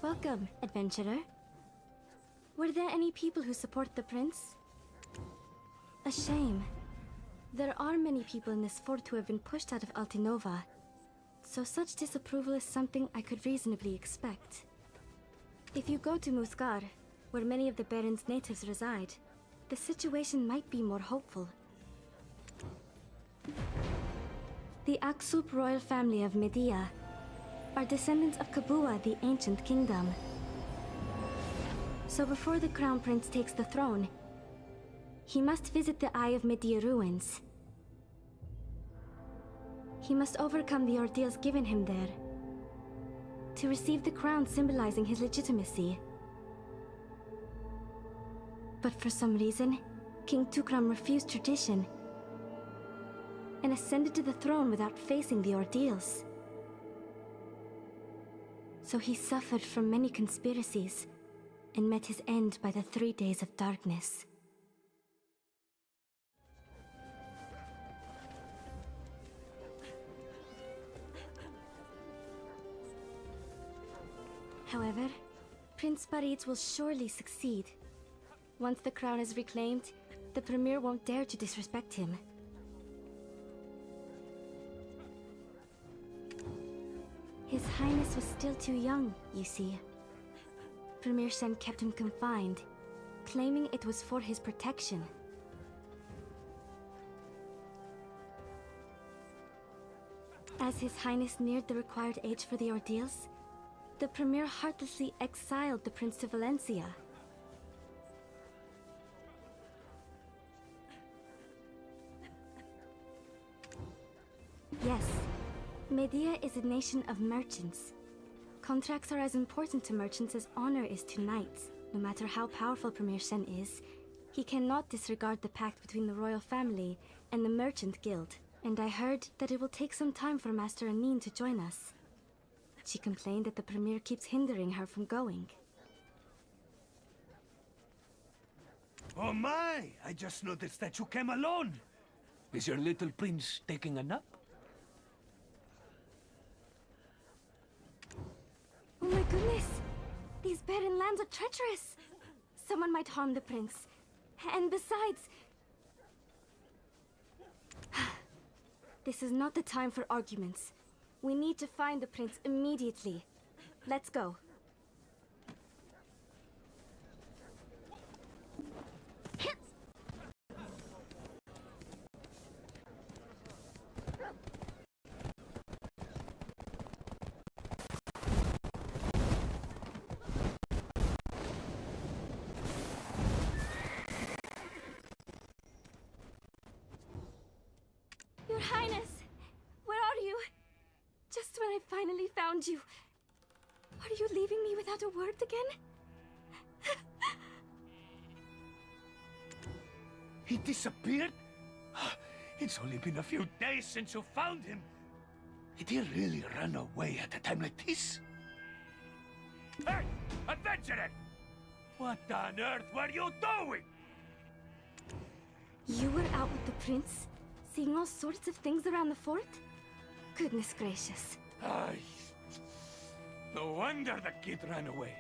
Welcome, adventurer. Were there any people who support the prince? A shame. There are many people in this fort who have been pushed out of Altinova, so such disapproval is something I could reasonably expect. If you go to Musgar, where many of the Baron's natives reside, the situation might be more hopeful. The Aksup royal family of Medea are descendants of Kabua, the ancient kingdom. So before the crown prince takes the throne, he must visit the Eye of Medea ruins. He must overcome the ordeals given him there to receive the crown symbolizing his legitimacy. But for some reason, King Tukram refused tradition and ascended to the throne without facing the ordeals. So he suffered from many conspiracies and met his end by the 3 days of darkness. However, Prince Baritz will surely succeed. Once the crown is reclaimed, the Premier won't dare to disrespect him. His Highness was still too young, you see. Premier Shen kept him confined, claiming it was for his protection. As His Highness neared the required age for the ordeals, the Premier heartlessly exiled the Prince to Valencia. Yes, Medea is a nation of merchants. Contracts are as important to merchants as honor is to knights. No matter how powerful Premier Shen is, he cannot disregard the pact between the royal family and the merchant guild. And I heard that it will take some time for Master Anine to join us. She complained that the Premier keeps hindering her from going. Oh my! I just noticed that you came alone. Is your little prince taking a nap? Oh my goodness! These barren lands are treacherous! Someone might harm the prince. And besides... This is not the time for arguments. We need to find the prince immediately. Let's go. Your Highness! Where are you? Just when I finally found you. Are you leaving me without a word again? He disappeared? It's only been a few days since you found him. Did he really run away at a time like this? Hey! Adventurer! What on earth were you doing? You were out with the prince, seeing all sorts of things around the fort? Goodness gracious. Ay, no wonder the kid ran away.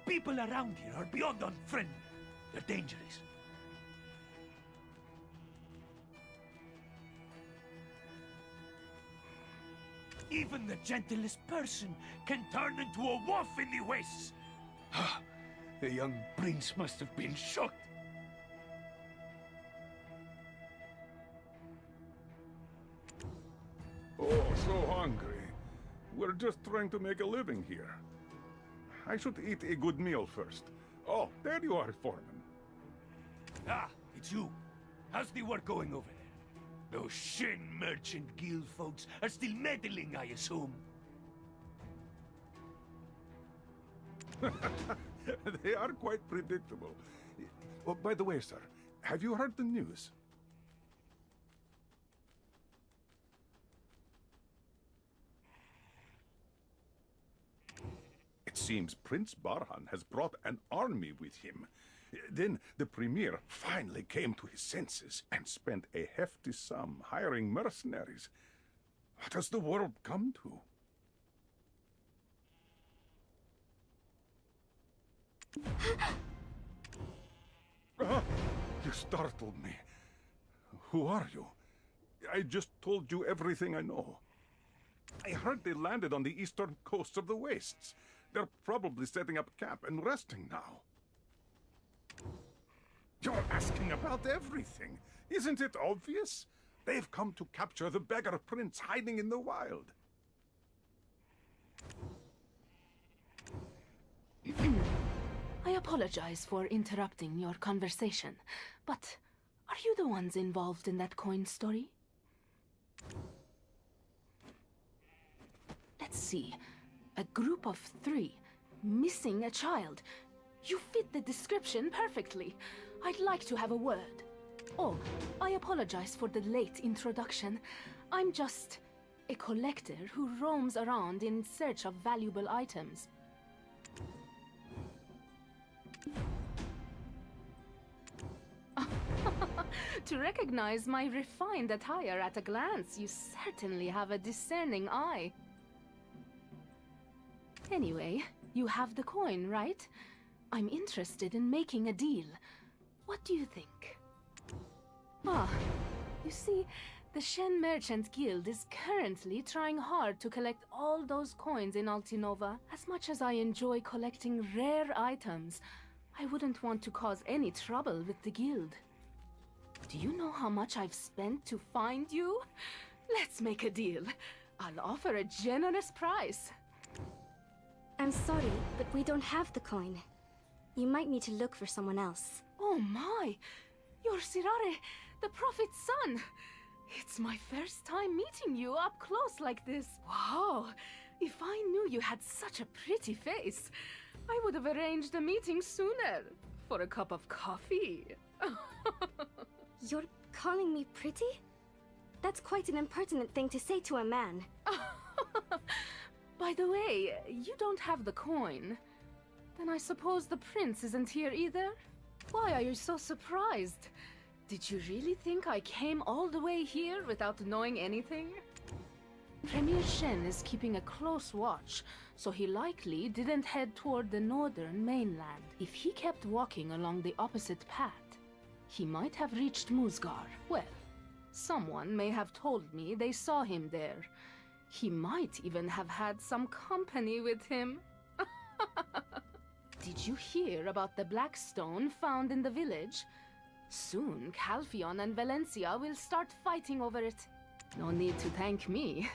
People around here are beyond unfriendly. They're dangerous. Even the gentlest person can turn into a wolf in the wastes. The young prince must have been shocked. Oh, so hungry. We're just trying to make a living here. I should eat a good meal first. Oh, there you are, Foreman. Ah, it's you. How's the work going over there? Those Shin merchant guild folks are still meddling, I assume. They are quite predictable. Oh, by the way, sir, have you heard the news? It seems Prince Barhan has brought an army with him. Then the Premier finally came to his senses and spent a hefty sum hiring mercenaries. What has the world come to? You startled me. Who are you? I just told you everything I know. I heard they landed on the eastern coast of the Wastes. They're probably setting up camp and resting now. You're asking about everything. Isn't it obvious? They've come to capture the beggar prince hiding in the wild. I apologize for interrupting your conversation, but are you the ones involved in that coin story? Let's see. A group of 3, missing a child. You fit the description perfectly. I'd like to have a word. Oh, I apologize for the late introduction. I'm just a collector who roams around in search of valuable items. To recognize my refined attire at a glance, you certainly have a discerning eye. Anyway, you have the coin, right? I'm interested in making a deal. What do you think? You see, the Shen Merchant Guild is currently trying hard to collect all those coins in Altinova. As much as I enjoy collecting rare items, I wouldn't want to cause any trouble with the guild. Do you know how much I've spent to find you? Let's make a deal. I'll offer a generous price. I'm sorry, but we don't have the coin. You might need to look for someone else. Oh my! You're Sirare, the Prophet's son! It's my first time meeting you up close like this. Wow! If I knew you had such a pretty face, I would have arranged a meeting sooner. For a cup of coffee. You're calling me pretty? That's quite an impertinent thing to say to a man. By the way, you don't have the coin. Then I suppose the prince isn't here either? Why are you so surprised? Did you really think I came all the way here without knowing anything? Premier Shen is keeping a close watch, so he likely didn't head toward the northern mainland. If he kept walking along the opposite path, he might have reached Musgar. Well, someone may have told me they saw him there. He might even have had some company with him. Did you hear about the black stone found in the village? Soon, Calphion and Valencia will start fighting over it. No need to thank me.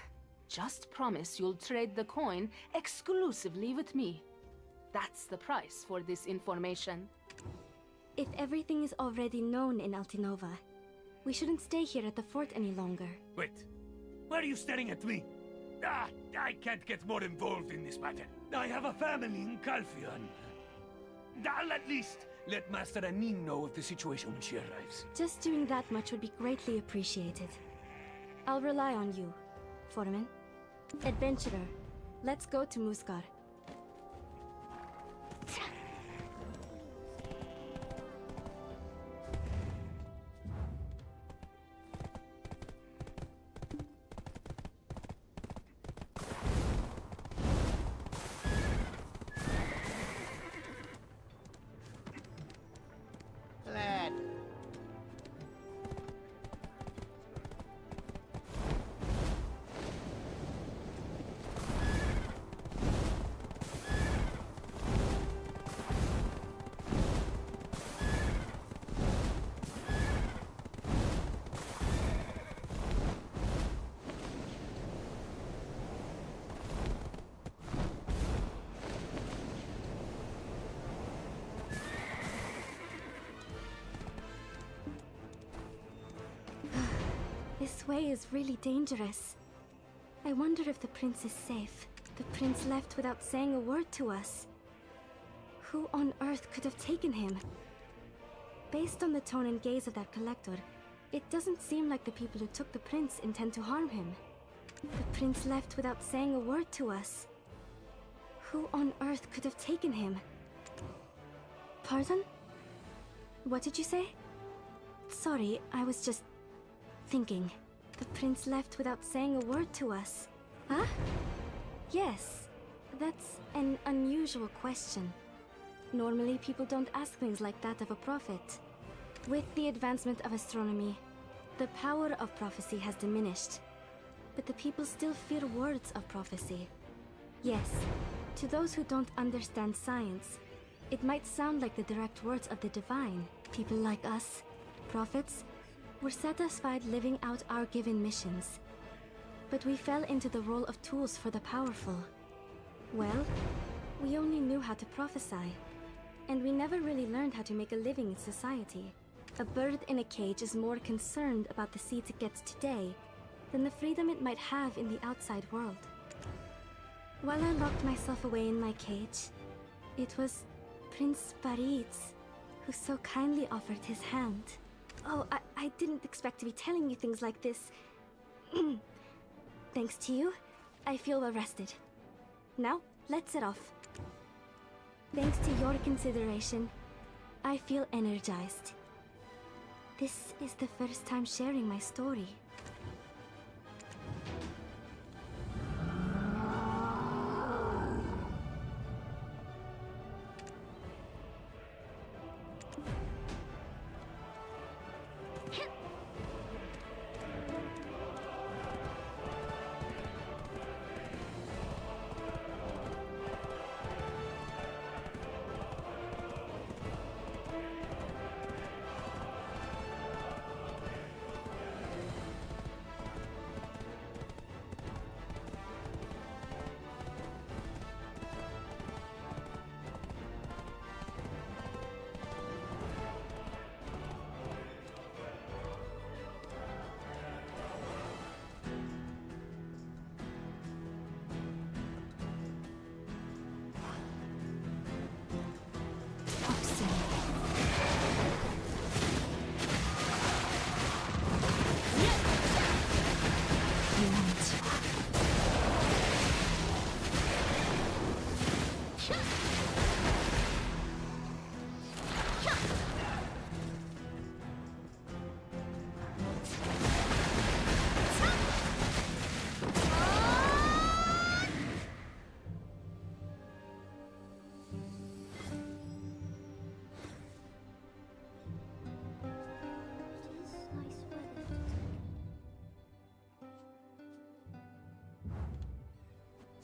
Just promise you'll trade the coin exclusively with me. That's the price for this information. If everything is already known in Altinova, we shouldn't stay here at the fort any longer. Wait, why are you staring at me? I can't get more involved in this matter. I have a family in Calphion. I'll at least let Master Anin know of the situation when she arrives. Just doing that much would be greatly appreciated. I'll rely on you, Foreman. Adventurer, let's go to Musgar. This way is really dangerous. I wonder if the prince is safe. The prince left without saying a word to us. Who on earth could have taken him? Based on the tone and gaze of that collector, it doesn't seem like the people who took the prince intend to harm him. The prince left without saying a word to us. Who on earth could have taken him? Pardon? What did you say? Sorry, I was just thinking. The prince left without saying a word to us. Huh? Yes, that's an unusual question. Normally, people don't ask things like that of a prophet. With the advancement of astronomy, the power of prophecy has diminished. But the people still fear words of prophecy. Yes, to those who don't understand science, it might sound like the direct words of the divine. People like us, prophets, were satisfied living out our given missions. But we fell into the role of tools for the powerful. Well, we only knew how to prophesy, and we never really learned how to make a living in society. A bird in a cage is more concerned about the seeds it gets today than the freedom it might have in the outside world. While I locked myself away in my cage, it was Prince Baritz who so kindly offered his hand. Oh, I didn't expect to be telling you things like this. Thanks to you, I feel well rested. Now, let's set off. Thanks to your consideration, I feel energized. This is the first time sharing my story.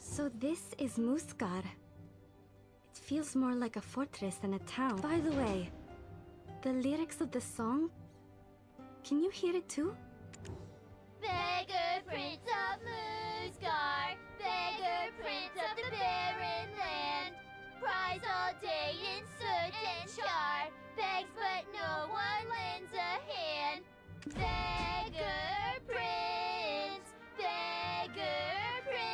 So this is Muskar. It feels more like a fortress than a town. By the way, the lyrics of the song, can you hear it too? Beggar Prince of Muskar, beggar Prince of the barren land, cries all day in soot and char, begs but no one lends a hand. Beggar Prince, beggar Prince.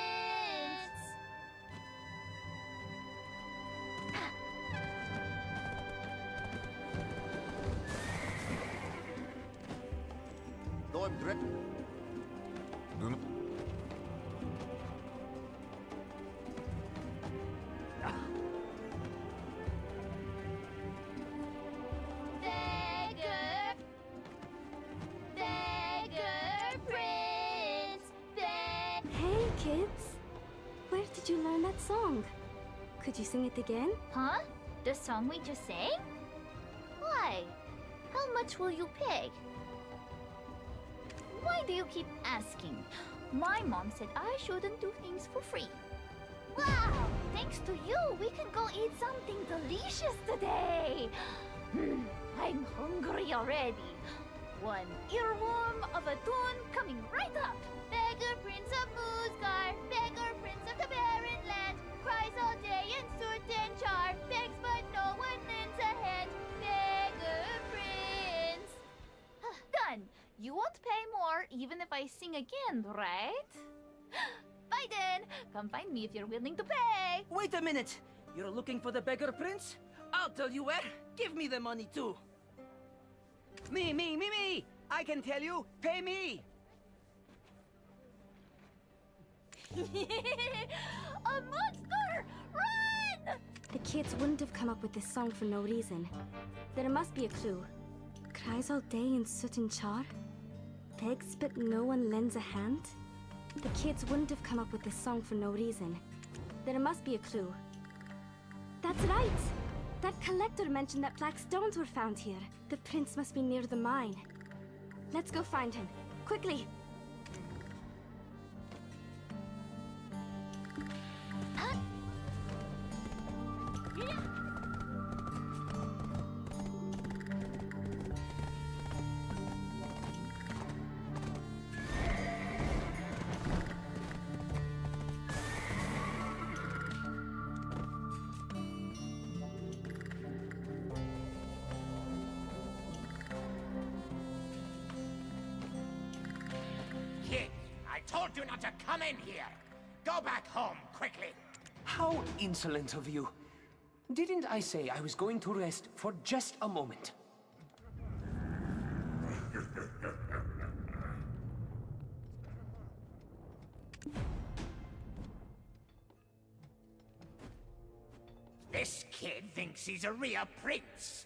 Though I'm direct. Hey, kids! Where did you learn that song? Could you sing it again? Huh? The song we just sang? Why? How much will you pay? Why do you keep asking? My mom said I shouldn't do things for free. Wow! Thanks to you, we can go eat something delicious today! I'm hungry already. One earworm of a tune coming right up. Beggar Prince of Muskar, beggar Prince of the barren land, cries all day in soot and char, begs but no one lends a hand. Beggar Prince. Done. You won't pay more even if I sing again, right? Bye then. Come find me if you're willing to pay. Wait a minute! You're looking for the beggar prince? I'll tell you where. Give me the money too. Me! I can tell you. Pay me! A monster! Run! The kids wouldn't have come up with this song for no reason. There must be a clue. Cries all day in soot and char? Begs but no one lends a hand? The kids wouldn't have come up with this song for no reason. There must be a clue. That's right! That collector mentioned that black stones were found here. The prince must be near the mine. Let's go find him. Quickly! Kid, I told you not to come in here. Go back home, quickly. How insolent of you. Didn't I say I was going to rest for just a moment? This kid thinks he's a real prince.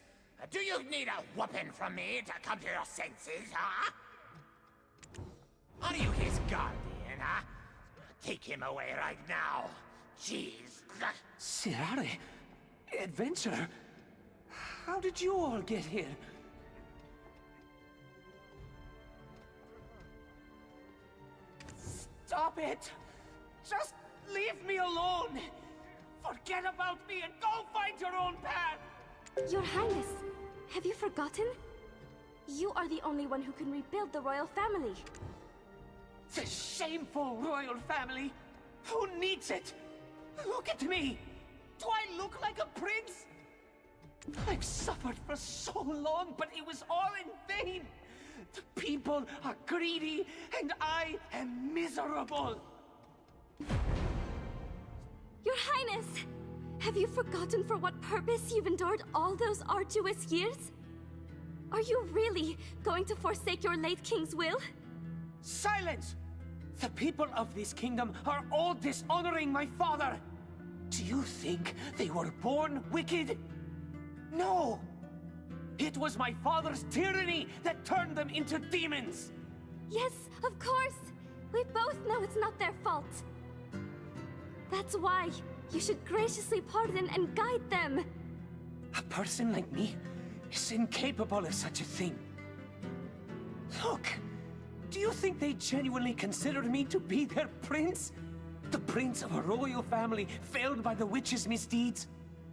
Do you need a whooping from me to come to your senses, huh? Are you his guardian, huh? Take him away right now. Jeez. Sirare? Adventurer? How did you all get here? Stop it! Just leave me alone! Forget about me and go find your own path! Your Highness, have you forgotten? You are the only one who can rebuild the royal family. The shameful royal family! Who needs it? Look at me! Do I look like a prince? I've suffered for so long, but it was all in vain! The people are greedy, and I am miserable! Your Highness! Have you forgotten for what purpose you've endured all those arduous years? Are you really going to forsake your late king's will? Silence! The people of this kingdom are all dishonoring my father! Do you think they were born wicked? No! It was my father's tyranny that turned them into demons! Yes, of course! We both know it's not their fault. That's why you should graciously pardon and guide them. A person like me is incapable of such a thing. Look! Do you think they genuinely considered me to be their prince? The prince of a royal family failed by the witch's misdeeds?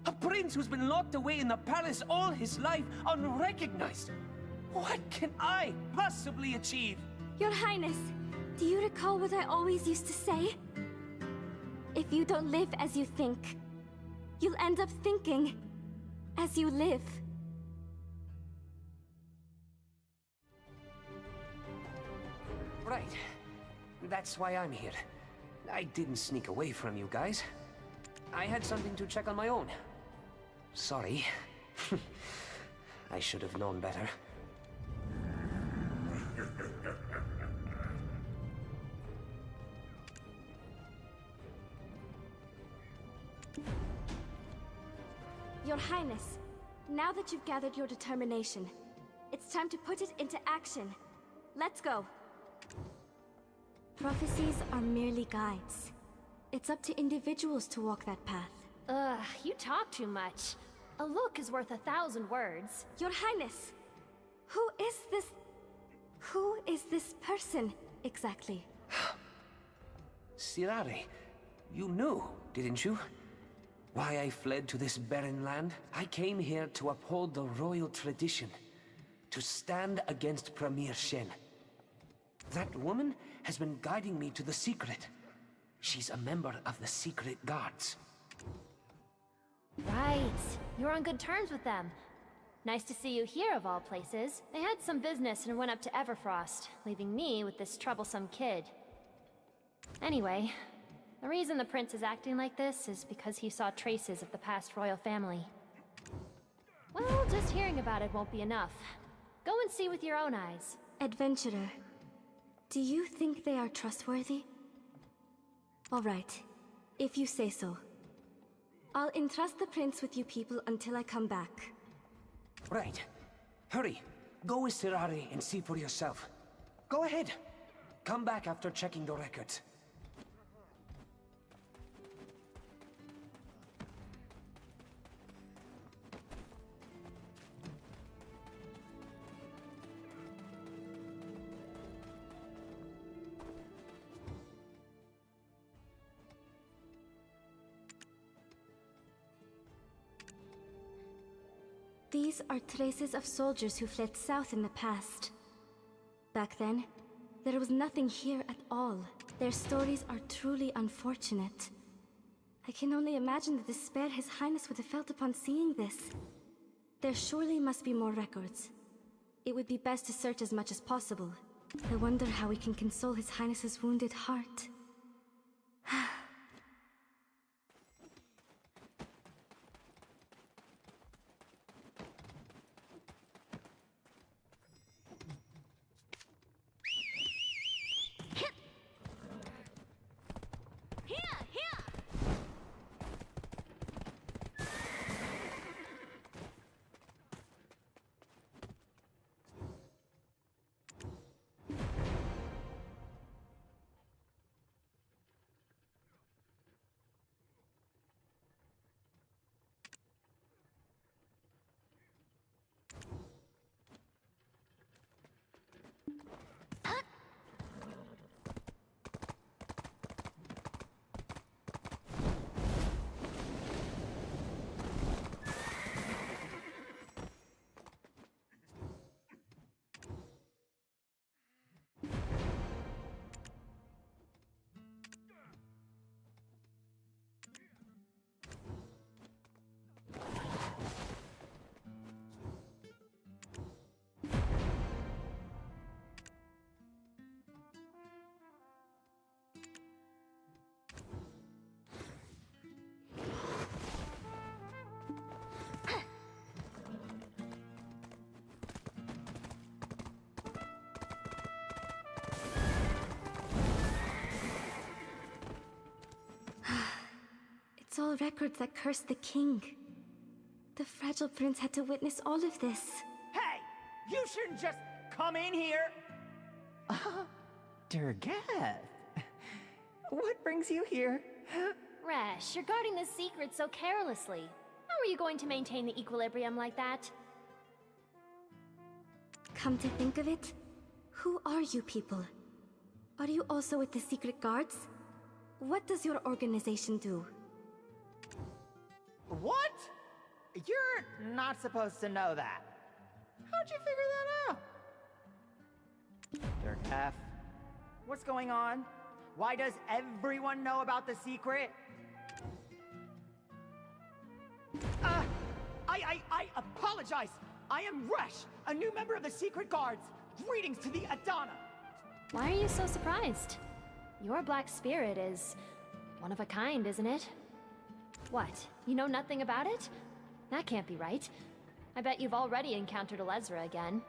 A prince who's been locked away in the palace all his life, unrecognized? What can I possibly achieve? Your Highness, do you recall what I always used to say? If you don't live as you think, you'll end up thinking as you live. Right. That's why I'm here. I didn't sneak away from you guys. I had something to check on my own. Sorry. I should have known better. Your Highness, now that you've gathered your determination, it's time to put it into action. Let's go. Prophecies are merely guides. It's up to individuals to walk that path. Ugh, you talk too much. A look is worth 1,000 words. Your Highness, who is this person, exactly? Sirare, you knew, didn't you? Why I fled to this barren land? I came here to uphold the royal tradition. To stand against Premier Shen. That woman has been guiding me to the secret. She's a member of the secret guards. Right. You're on good terms with them. Nice to see you here, of all places. They had some business and went up to Everfrost, leaving me with this troublesome kid. Anyway, the reason the prince is acting like this is because he saw traces of the past royal family. Well, just hearing about it won't be enough. Go and see with your own eyes. Adventurer, do you think they are trustworthy? All right, if you say so. I'll entrust the prince with you people until I come back. Right. Hurry. Go with Sirare and see for yourself. Go ahead. Come back after checking the records. These are traces of soldiers who fled south in the past. Back then, there was nothing here at all. Their stories are truly unfortunate. I can only imagine the despair His Highness would have felt upon seeing this. There surely must be more records. It would be best to search as much as possible. I wonder how we can console His Highness's wounded heart. It's all records that cursed the king. The fragile prince had to witness all of this. Hey! You shouldn't just come in here! Durgath, what brings you here? Resh, you're guarding this secret so carelessly. How are you going to maintain the equilibrium like that? Come to think of it, who are you people? Are you also with the secret guards? What does your organization do? What? You're not supposed to know that. How'd you figure that out? Durgath, what's going on? Why does everyone know about the secret? I apologize! I am Resh, a new member of the Secret Guards. Greetings to the Adana! Why are you so surprised? Your black spirit is one of a kind, isn't it? What? You know nothing about it? That can't be right. I bet you've already encountered Alezra again.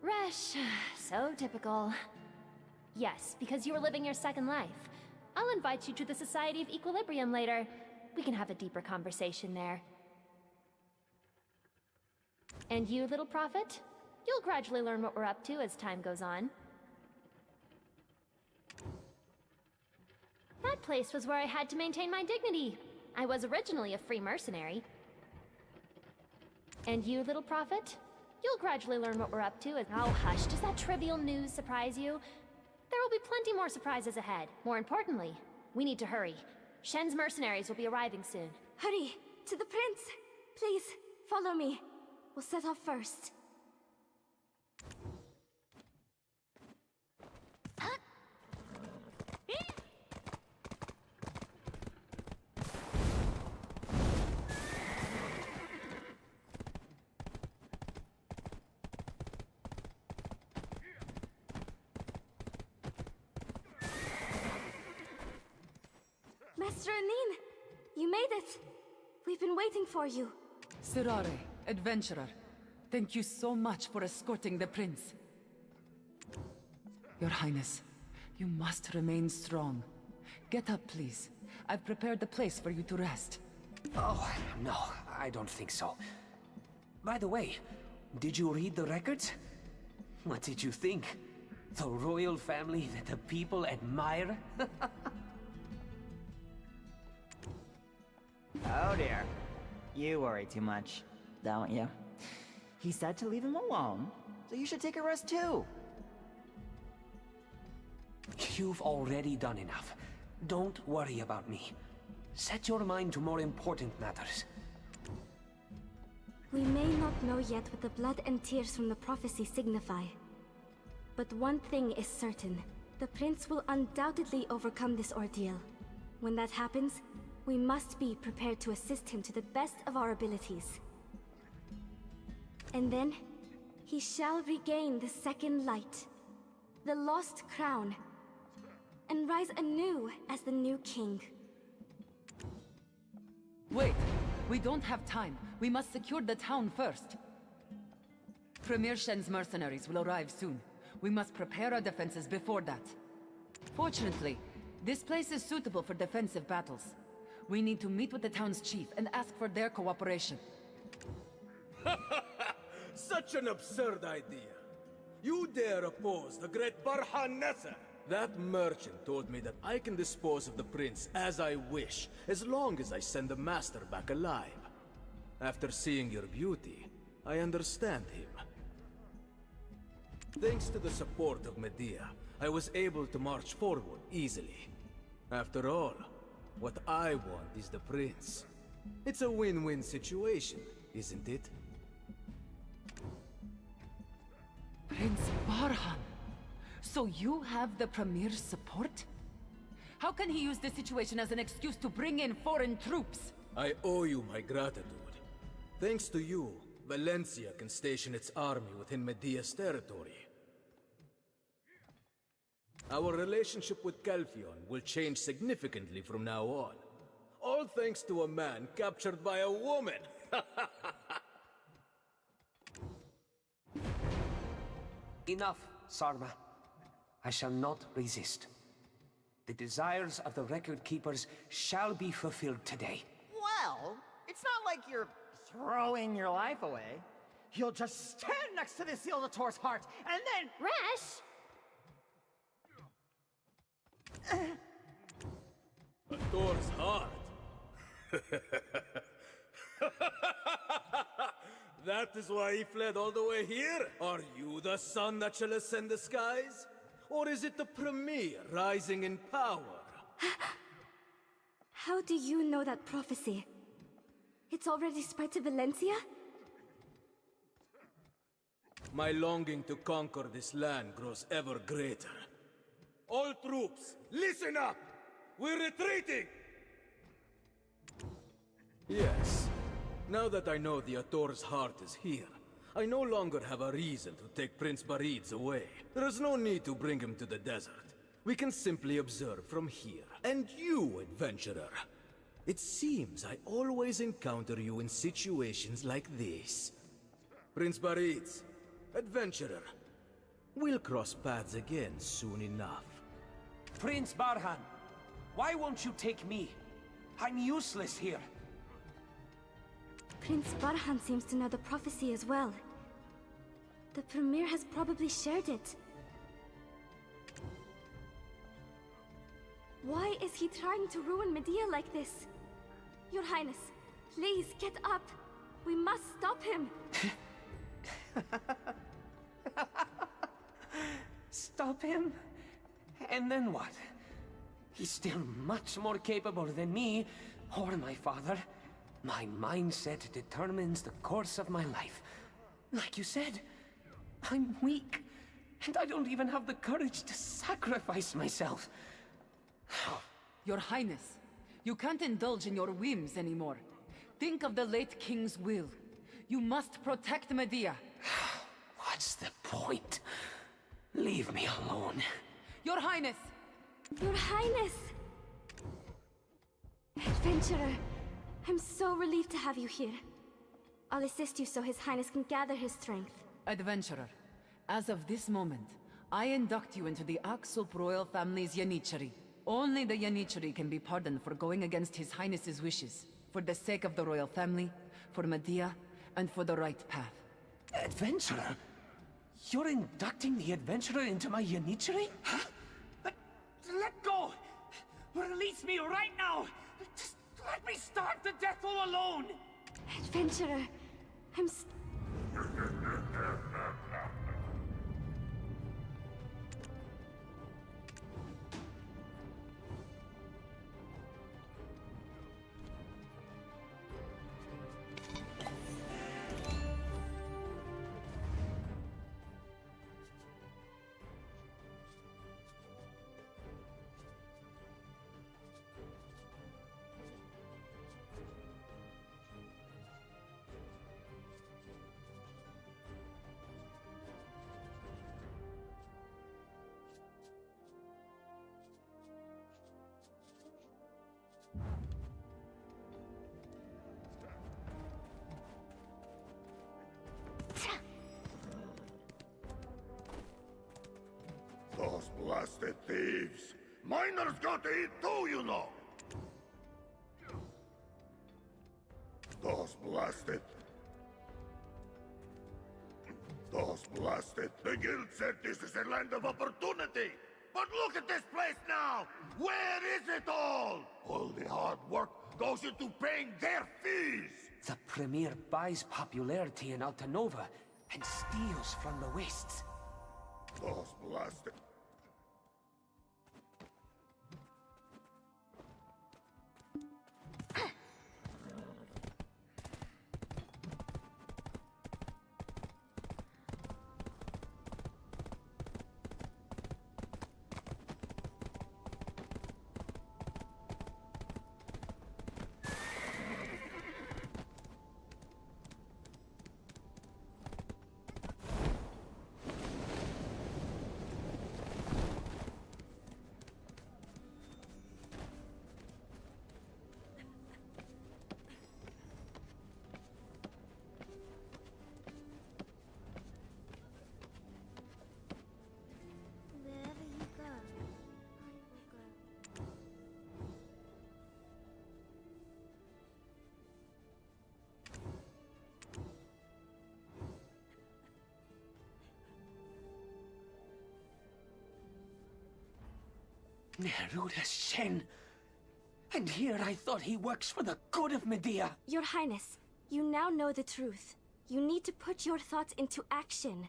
Resh, so typical. Yes, because you were living your second life. I'll invite you to the Society of Equilibrium later. We can have a deeper conversation there. And you, little prophet? You'll gradually learn what we're up to as time goes on. That place was where I had to maintain my dignity. I was originally a free mercenary. And you, little prophet? You'll gradually learn what we're up to as— Oh, hush, does that trivial news surprise you? There will be plenty more surprises ahead. More importantly, we need to hurry. Shen's mercenaries will be arriving soon. Hurry! To the prince! Please, follow me. We'll set off first. Master Anin, you made it. We've been waiting for you. Sirare, adventurer, thank you so much for escorting the prince. Your Highness, you must remain strong. Get up, please. I've prepared the place for you to rest. Oh, no, I don't think so. By the way, did you read the records? What did you think? The royal family that the people admire? Oh dear. You worry too much, don't you? He said to leave him alone, so you should take a rest too. You've already done enough. Don't worry about me. Set your mind to more important matters. We may not know yet what the blood and tears from the prophecy signify. But one thing is certain. The prince will undoubtedly overcome this ordeal. When that happens, we must be prepared to assist him to the best of our abilities. And then, he shall regain the second light, the lost crown, and rise anew as the new king. Wait! We don't have time. We must secure the town first. Premier Shen's mercenaries will arrive soon. We must prepare our defenses before that. Fortunately, this place is suitable for defensive battles. We need to meet with the town's chief and ask for their cooperation. Such an absurd idea. You dare oppose the great Barhan Nessa? That merchant told me that I can dispose of the prince as I wish, as long as I send the master back alive. After seeing your beauty, I understand him. Thanks to the support of Medea, I was able to march forward easily. After all, what I want is the prince. It's a win-win situation, isn't it? Prince Barhan! So you have the Premier's support? How can he use this situation as an excuse to bring in foreign troops? I owe you my gratitude. Thanks to you, Valencia can station its army within Medea's territory. Our relationship with Calphion will change significantly from now on. All thanks to a man captured by a woman! Enough, Sarma. I shall not resist. The desires of the Record Keepers shall be fulfilled today. Well, it's not like you're throwing your life away. You'll just stand next to the seal of Ator's heart, and then... Resh! Ator's heart? That is why he fled all the way here? Are you the sun that shall ascend the skies? Or is it the Premier rising in power? How do you know that prophecy? It's already spread to Valencia? My longing to conquer this land grows ever greater. All troops, listen up! We're retreating! Yes. Now that I know the Ator's heart is here, I no longer have a reason to take Prince Barids away. There is no need to bring him to the desert. We can simply observe from here. And you, adventurer. It seems I always encounter you in situations like this. Prince Barids, adventurer. We'll cross paths again soon enough. Prince Barhan, why won't you take me? I'm useless here. Prince Barhan seems to know the prophecy as well. The Premier has probably shared it. Why is he trying to ruin Medea like this? Your Highness, please get up. We must stop him. Stop him? And then what? He's still much more capable than me, or my father. My mindset determines the course of my life. Like you said, I'm weak, and I don't even have the courage to sacrifice myself. Your Highness, you can't indulge in your whims anymore. Think of the late king's will. You must protect Medea. What's the point? Leave me alone. Your Highness! Your Highness! Adventurer, I'm so relieved to have you here. I'll assist you so His Highness can gather his strength. Adventurer, as of this moment, I induct you into the Aksup royal family's Yanichari. Only the Yanichari can be pardoned for going against His Highness's wishes, for the sake of the royal family, for Medea, and for the right path. Adventurer? You're inducting the adventurer into my Yanichari? Huh? Let go! Release me right now! Just let me starve to death all alone! Adventurer, blasted thieves! Miners got to eat too, you know! Those blasted... The guild said this is a land of opportunity! But look at this place now! Where is it all? All the hard work goes into paying their fees! The Premier buys popularity in Altanova and steals from the Wastes. Those blasted... Wherever you go, I will go. Neruda Shen. And here I thought he works for the good of Medea. Your Highness, you now know the truth. You need to put your thoughts into action.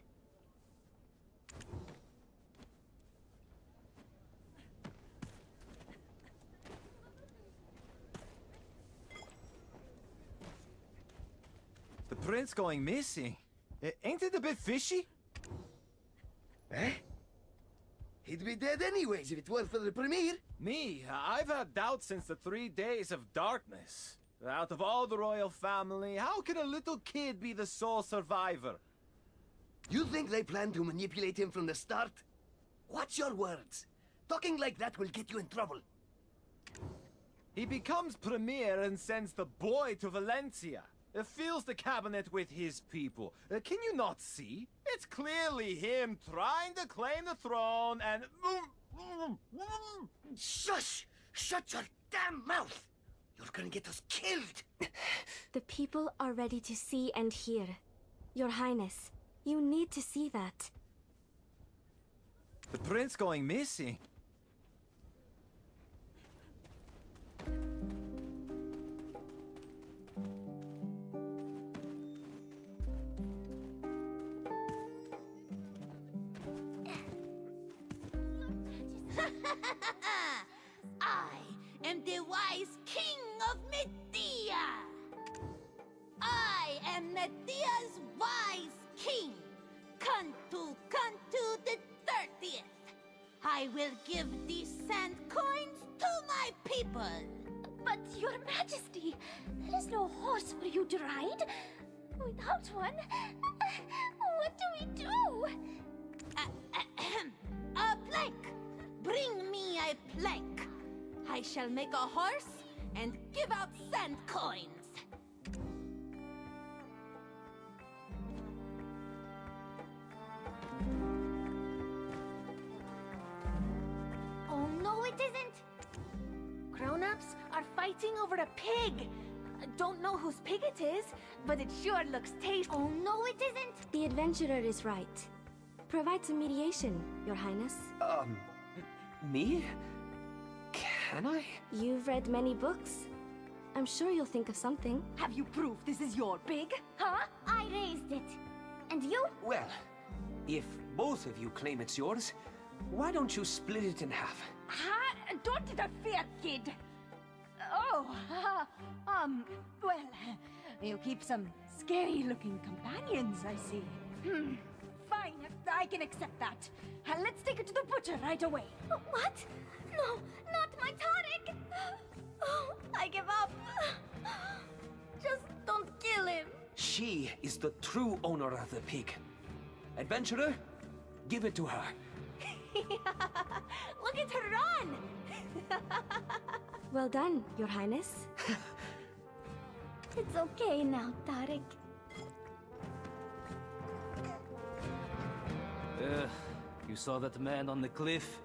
The prince going missing? Ain't it a bit fishy? Eh? He'd be dead anyways if it weren't for the Premier. Me, I've had doubts since the 3 days of darkness. Out of all the royal family, how can a little kid be the sole survivor? You think they planned to manipulate him from the start? Watch your words. Talking like that will get you in trouble. He becomes premier and sends the boy to Valencia. Fills the cabinet with his people. Can you not see? It's clearly him trying to claim the throne and... Shush! Shut your damn mouth! You're gonna get us killed! The people are ready to see and hear. Your Highness, you need to see that. The prince going missing? I am the wise king of Medea! I am Medea's wise king! Cantu the 30th! I will give these sand coins to my people! But, Your Majesty, there is no horse for you to ride. Without one, what do we do? A plank! Bring me a plank! I shall make a horse and give out sand coins! Oh, no, it isn't. Grown-ups are fighting over a pig. Don't know whose pig it is, but it sure looks tasty. Oh, no, it isn't. The adventurer is right. Provide some mediation, Your Highness. Me? Can I? You've read many books. I'm sure you'll think of something. Have you proof this is your pig? Huh? I raised it. And you? Well, if both of you claim it's yours, why don't you split it in half? Huh? Don't interfere, kid. Oh, well, you keep some scary-looking companions, I see. Fine, I can accept that. Let's take it to the butcher right away. What? No, not my Tarek! Oh, I give up. Just don't kill him. She is the true owner of the pig. Adventurer, give it to her. Look at her run! Well done, Your Highness. It's okay now, Tarek. You saw that man on the cliff?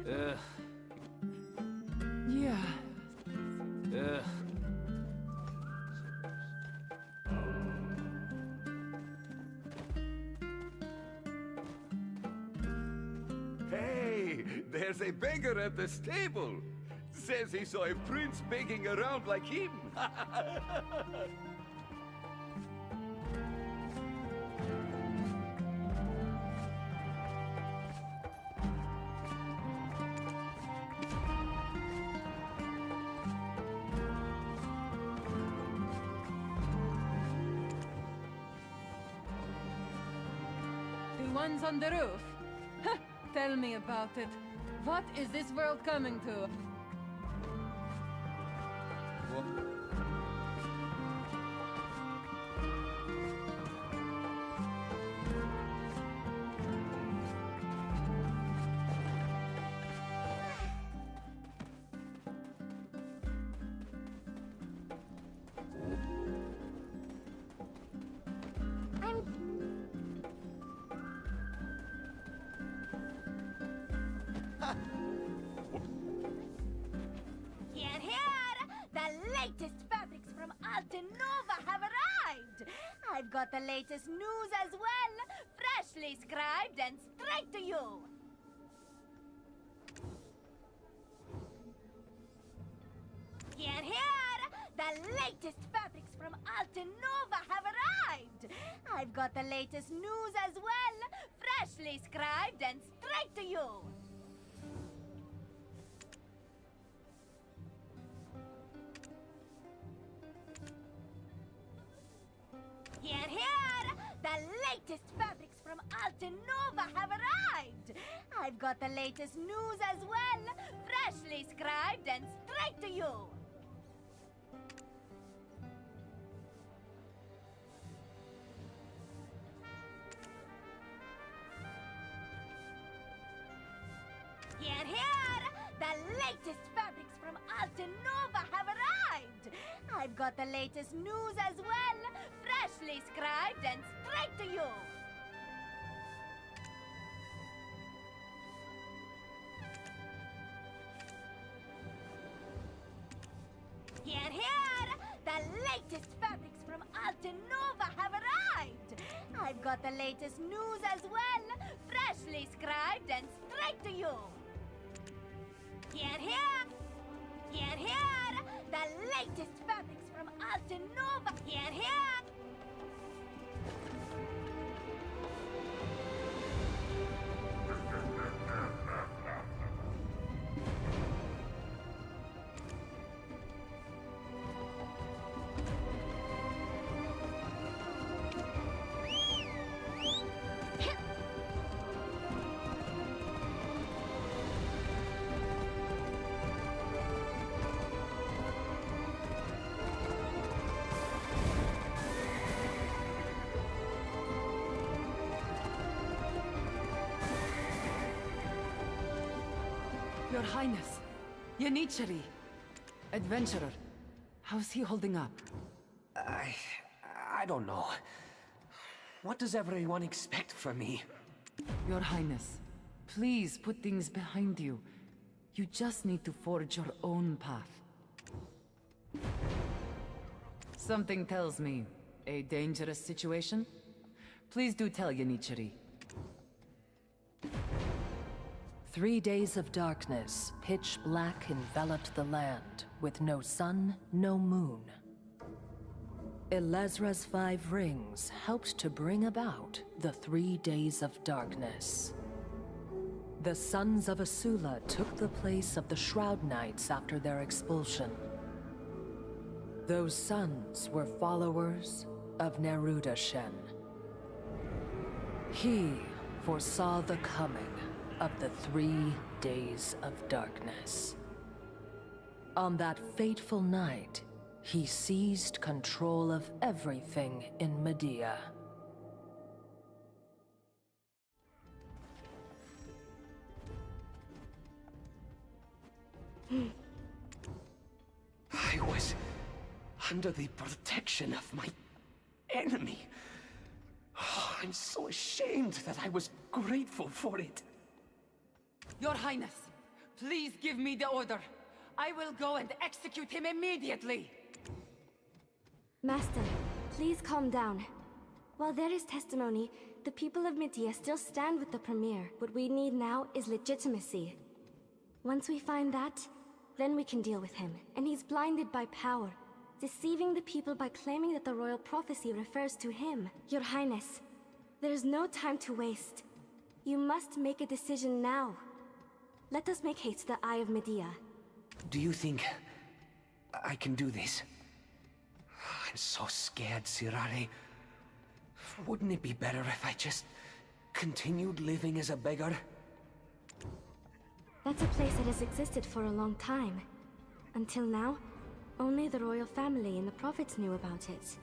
Yeah. Hey, there's a beggar at the stable. Says he saw a prince begging around like him. The ones on the roof? Tell me about it. What is this world coming to? Here, here! The latest fabrics from Altinova have arrived! I've got the latest news as well, freshly scribed and straight to you! Here, here! The latest fabrics from Altinova have arrived! I've got the latest news as well, freshly scribed and straight to you! Here, here! The latest fabrics from Altinova have arrived! I've got the latest news as well, freshly scribed and straight to you! Here, here! The latest fabrics from Altinova have arrived! I've got the latest news as well, freshly scribed and straight to you! Here, here! The latest fabrics from Altinova have arrived! I've got the latest news as well, freshly scribed and straight to you! Here, here! Here, here! The latest fabrics from Altinova! Here, here! Your Highness, Yanichiri, adventurer, how's he holding up? I don't know. What does everyone expect from me? Your Highness, please put things behind you. You just need to forge your own path. Something tells me, a dangerous situation? Please do tell Yanichiri. 3 days of darkness, pitch black enveloped the land, with no sun, no moon. Elezra's 5 rings helped to bring about the 3 days of darkness. The Sons of Asula took the place of the Shroud Knights after their expulsion. Those sons were followers of Neruda Shen. He foresaw the coming of the 3 days of darkness. On that fateful night, he seized control of everything in Medea. under the protection of my enemy. Oh, I'm so ashamed that I was grateful for it. Your Highness, please give me the order. I will go and execute him immediately. Master, please calm down. While there is testimony, the people of Medea still stand with the Premier. What we need now is legitimacy. Once we find that, then we can deal with him. And he's blinded by power, deceiving the people by claiming that the royal prophecy refers to him. Your Highness, there's no time to waste. You must make a decision now. Let us make haste to the Eye of Medea. Do you think I can do this? I'm so scared, Sirare. Wouldn't it be better if I just continued living as a beggar? That's a place that has existed for a long time. Until now, only the royal family and the prophets knew about it.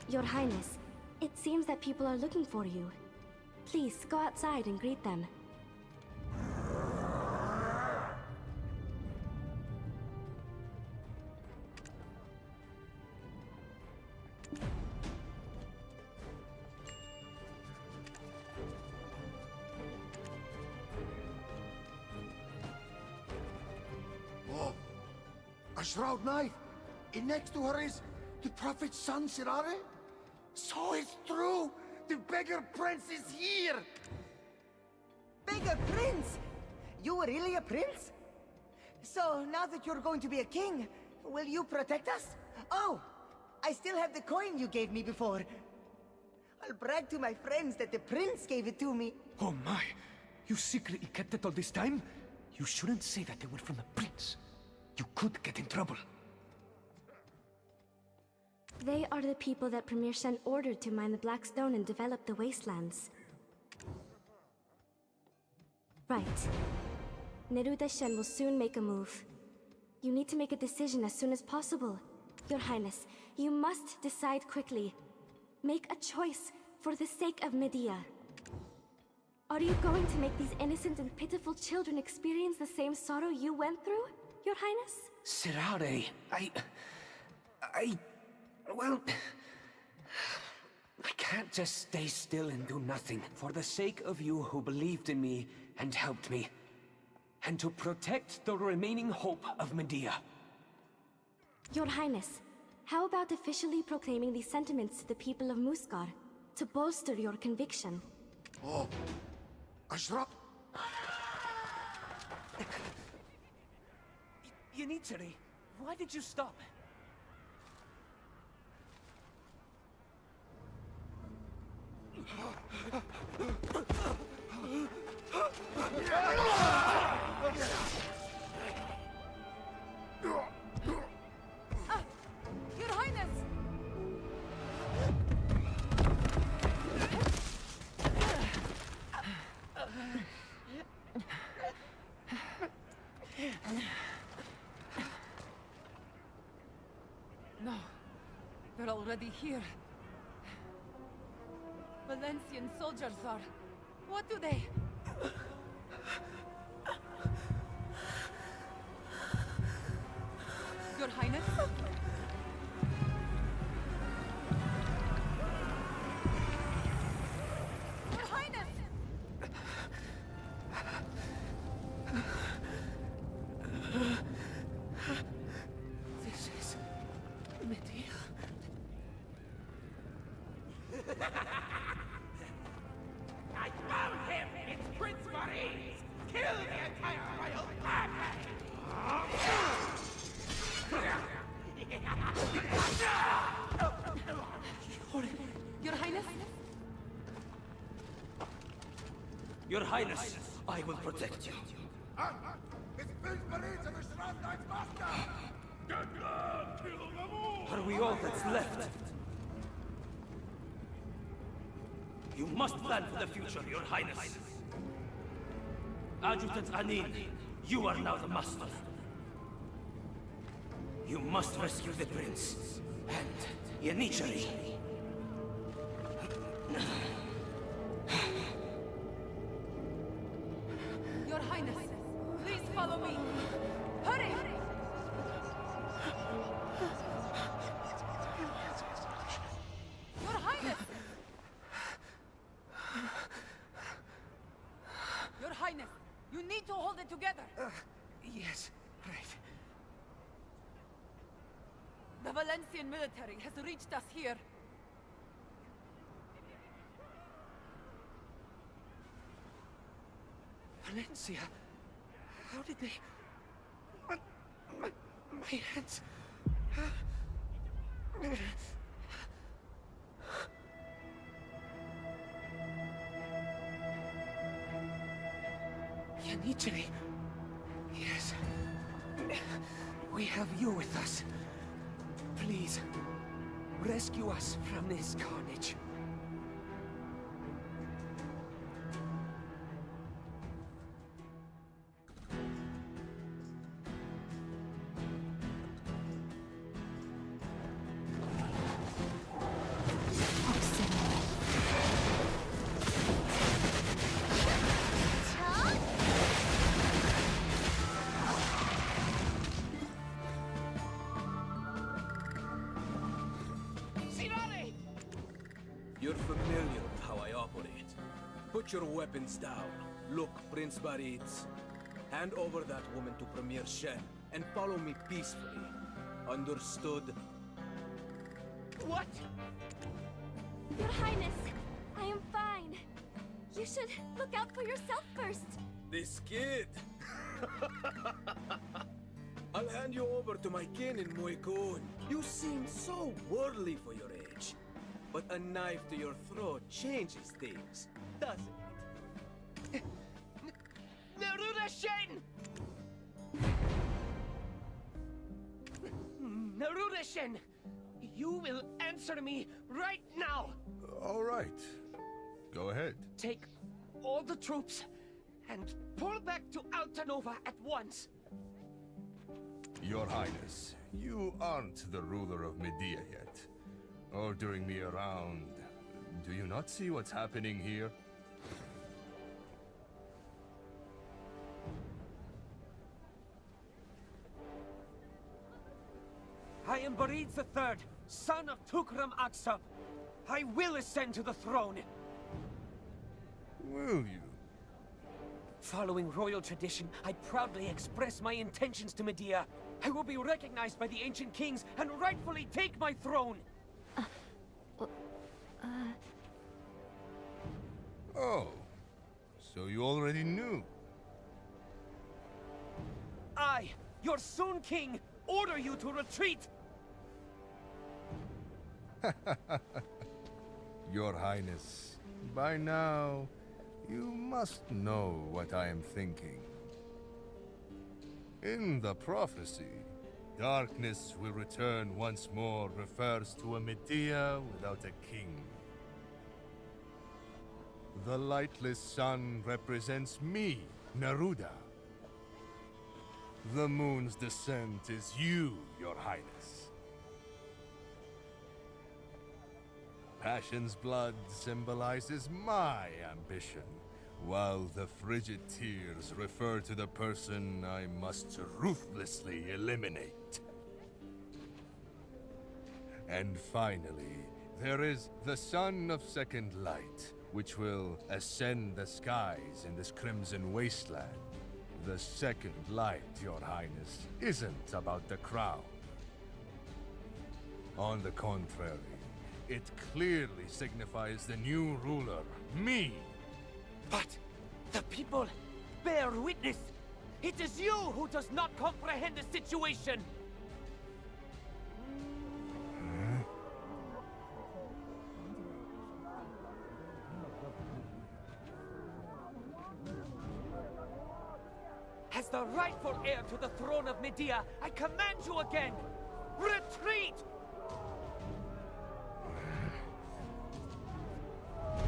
Your Highness, it seems that people are looking for you. Please, go outside and greet them. A shroud knife! And next to her is the prophet's son, Sirare? So it's true! The beggar prince is here! Beggar prince? You were really a prince? So, now that you're going to be a king, will you protect us? Oh! I still have the coin you gave me before. I'll brag to my friends that the prince gave it to me. Oh my! You secretly kept it all this time? You shouldn't say that they were from the prince. You could get in trouble. They are the people that Premier Shen ordered to mine the Black Stone and develop the wastelands. Right. Neruda Shen will soon make a move. You need to make a decision as soon as possible. Your Highness, you must decide quickly. Make a choice for the sake of Medea. Are you going to make these innocent and pitiful children experience the same sorrow you went through, Your Highness? Sirare, well... I can't just stay still and do nothing. For the sake of you who believed in me and helped me. And to protect the remaining hope of Medea. Your Highness, how about officially proclaiming these sentiments to the people of Muskar, to bolster your conviction? Oh, Ashraf! Yanichiri, why did you stop? Your Highness! No, they're already here. Valencian soldiers are... What do they... Your Highness? Your Highness! This is... Medea. I found him! It's Prince Maurice! Kill the entire royal family! Your Highness? Your Highness, I will protect you. It's Prince Maurice and the Shroud Knight's master! Are we all that's left? You must plan for the future, Your Highness. Adjutant Anin, you are now the master. You must rescue the prince. And Yanichiri. Your Highness, please follow me. Hurry! Valencian military has reached us here. Valencia? How did they... My hands... Yanichiri. Yes. We have you with us. Please, rescue us from this carnage. You're familiar with how I operate. Put your weapons down. Look, Prince Barids. Hand over that woman to Premier Shen, and follow me peacefully. Understood? What? Your Highness, I am fine. You should look out for yourself first. This kid! I'll hand you over to my kin in Muekun. You seem so worldly for your age. But a knife to your throat changes things, doesn't it? Neruda Shen! Neruda Shen! You will answer me right now! All right. Go ahead. Take all the troops and pull back to Altanova at once. Your Highness, you aren't the ruler of Medea yet. Ordering me around. Do you not see what's happening here? I am Barids III, son of Tukram Aksab. I will ascend to the throne. Will you? Following royal tradition, I proudly express my intentions to Medea. I will be recognized by the ancient kings and rightfully take my throne. Oh, so you already knew. I, your soon king, order you to retreat! Your Highness, by now, you must know what I am thinking. In the prophecy, darkness will return once more refers to a Medea without a king. The lightless sun represents me, Neruda. The moon's descent is you, Your Highness. Passion's blood symbolizes my ambition, while the frigid tears refer to the person I must ruthlessly eliminate. And finally, there is the Sun of Second Light, which will ascend the skies in this crimson wasteland. The second light, Your Highness, isn't about the crown. On the contrary, it clearly signifies the new ruler, me. But the people bear witness. It is you who does not comprehend the situation. As the rightful heir to the throne of Medea, I command you again! Retreat!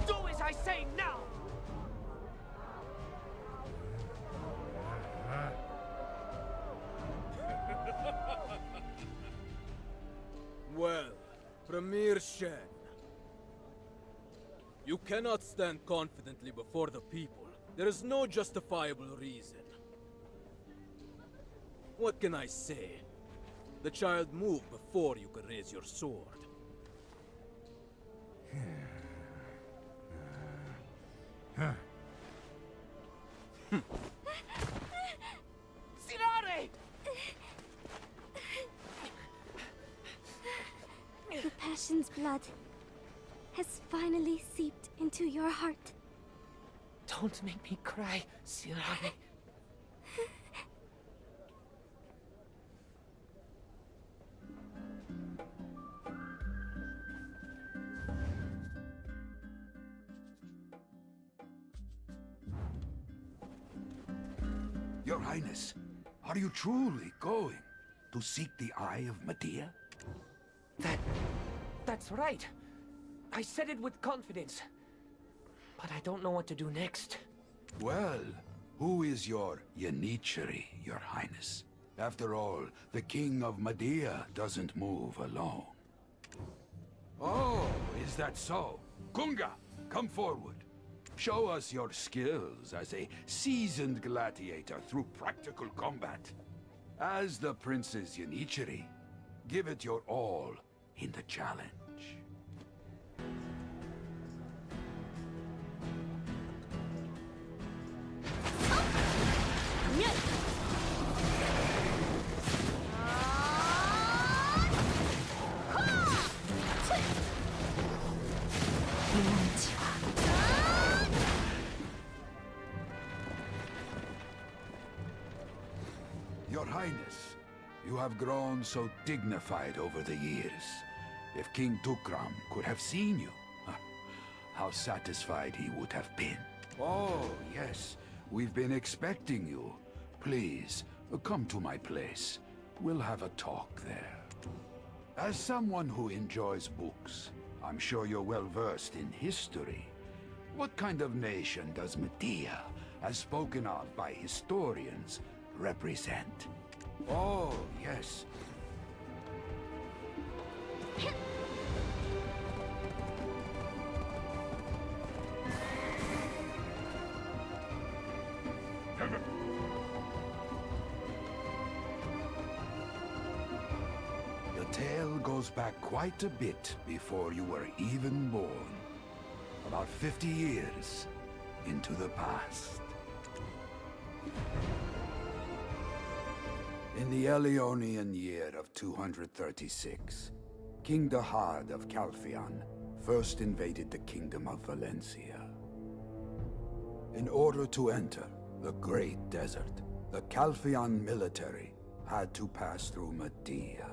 Do as I say now! Well, Premier Shen. You cannot stand confidently before the people. There is no justifiable reason. What can I say? The child moved before you could raise your sword. Sirare! Ashen's blood has finally seeped into your heart. Don't make me cry, Sirai. Your Highness, are you truly going to seek the Eye of Medea? That's right. I said it with confidence. But I don't know what to do next. Well, who is your Yanichiri, Your Highness? After all, the King of Medea doesn't move alone. Oh, is that so? Kunga, come forward. Show us your skills as a seasoned gladiator through practical combat. As the Prince's Yanichiri, give it your all in the challenge. Your Highness, you have grown so dignified over the years. If King Tukram could have seen you, how satisfied he would have been. Oh, yes, we've been expecting you. Please, come to my place. We'll have a talk there. As someone who enjoys books, I'm sure you're well versed in history. What kind of nation does Medea, as spoken of by historians, represent? Oh, yes. The tale goes back quite a bit before you were even born. About 50 years into the past. In the Eleonian year of 236, King Dahad of Calphion first invaded the kingdom of Valencia. In order to enter the Great Desert, the Calphion military had to pass through Medea.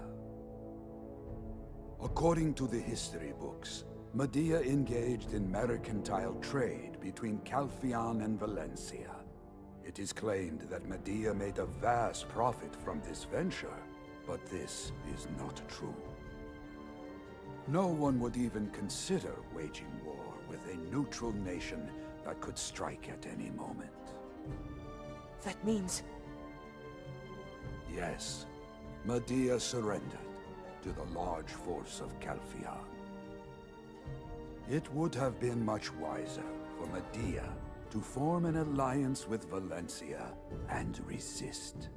According to the history books, Medea engaged in mercantile trade between Calphion and Valencia. It is claimed that Medea made a vast profit from this venture, but this is not true. No one would even consider waging war with a neutral nation that could strike at any moment. That means... Yes, Medea surrendered to the large force of Calphion. It would have been much wiser for Medea to form an alliance with Valencia and resist.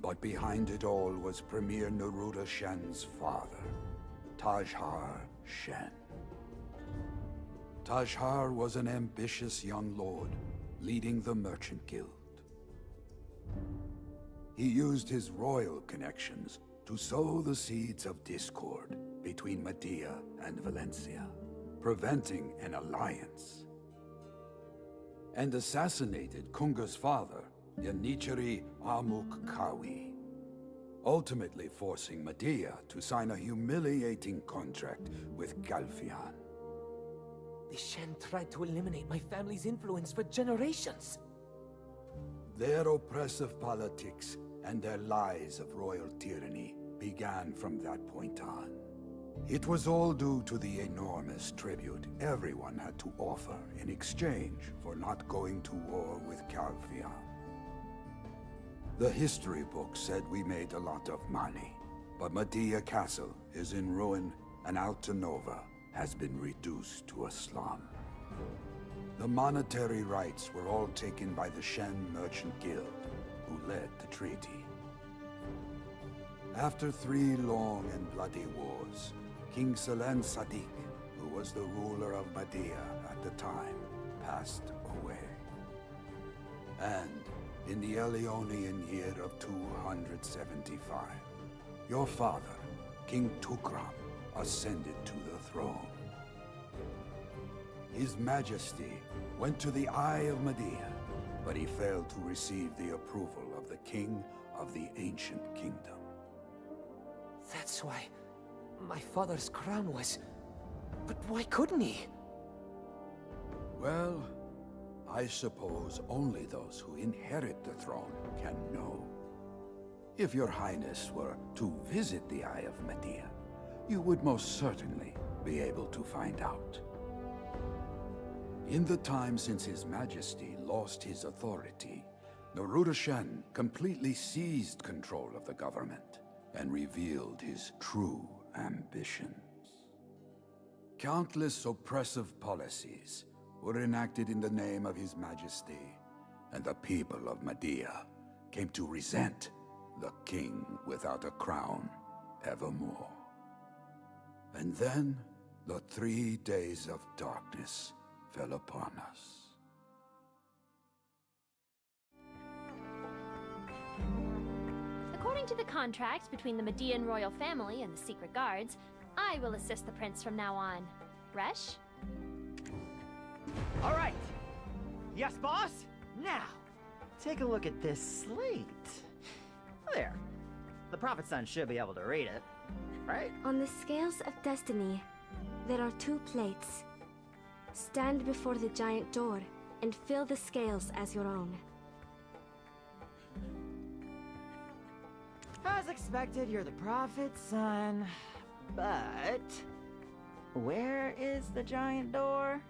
But behind it all was Premier Neruda Shen's father, Tajhar Shen. Tajhar was an ambitious young lord leading the Merchant Guild. He used his royal connections to sow the seeds of discord between Medea and Valencia, preventing an alliance. And assassinated Kunga's father, Yanichiri Amuk Kawi, ultimately forcing Medea to sign a humiliating contract with Calphion. The Shen tried to eliminate my family's influence for generations. Their oppressive politics and their lies of royal tyranny began from that point on. It was all due to the enormous tribute everyone had to offer in exchange for not going to war with Calphion. The history book said we made a lot of money, but Medea Castle is in ruin and Altanova has been reduced to a slum. The monetary rights were all taken by the Shen Merchant Guild, who led the treaty. After 3 long and bloody wars, King Selen Sadiq, who was the ruler of Medea at the time, passed away. And in the Eleonian year of 275, your father, King Tukram, ascended to the throne. His Majesty went to the Eye of Medea, but he failed to receive the approval of the King of the Ancient Kingdom. That's why my father's crown was... But why couldn't he? Well, I suppose only those who inherit the throne can know. If your Highness were to visit the Eye of Medea, you would most certainly be able to find out. In the time since His Majesty lost his authority, Naruto Shen completely seized control of the government and revealed his true ambitions. Countless oppressive policies were enacted in the name of His Majesty, and the people of Medea came to resent the king without a crown evermore. And then the 3 days of darkness fell upon us. According to the contract between the Medean royal family and the secret guards, I will assist the prince from now on. Resh? All right. Yes, boss? Now, take a look at this slate. There. The Prophet's son should be able to read it, right? On the scales of destiny, there are 2 plates. Stand before the giant door and fill the scales as your own. As expected, you're the Prophet's son. But... where is the giant door?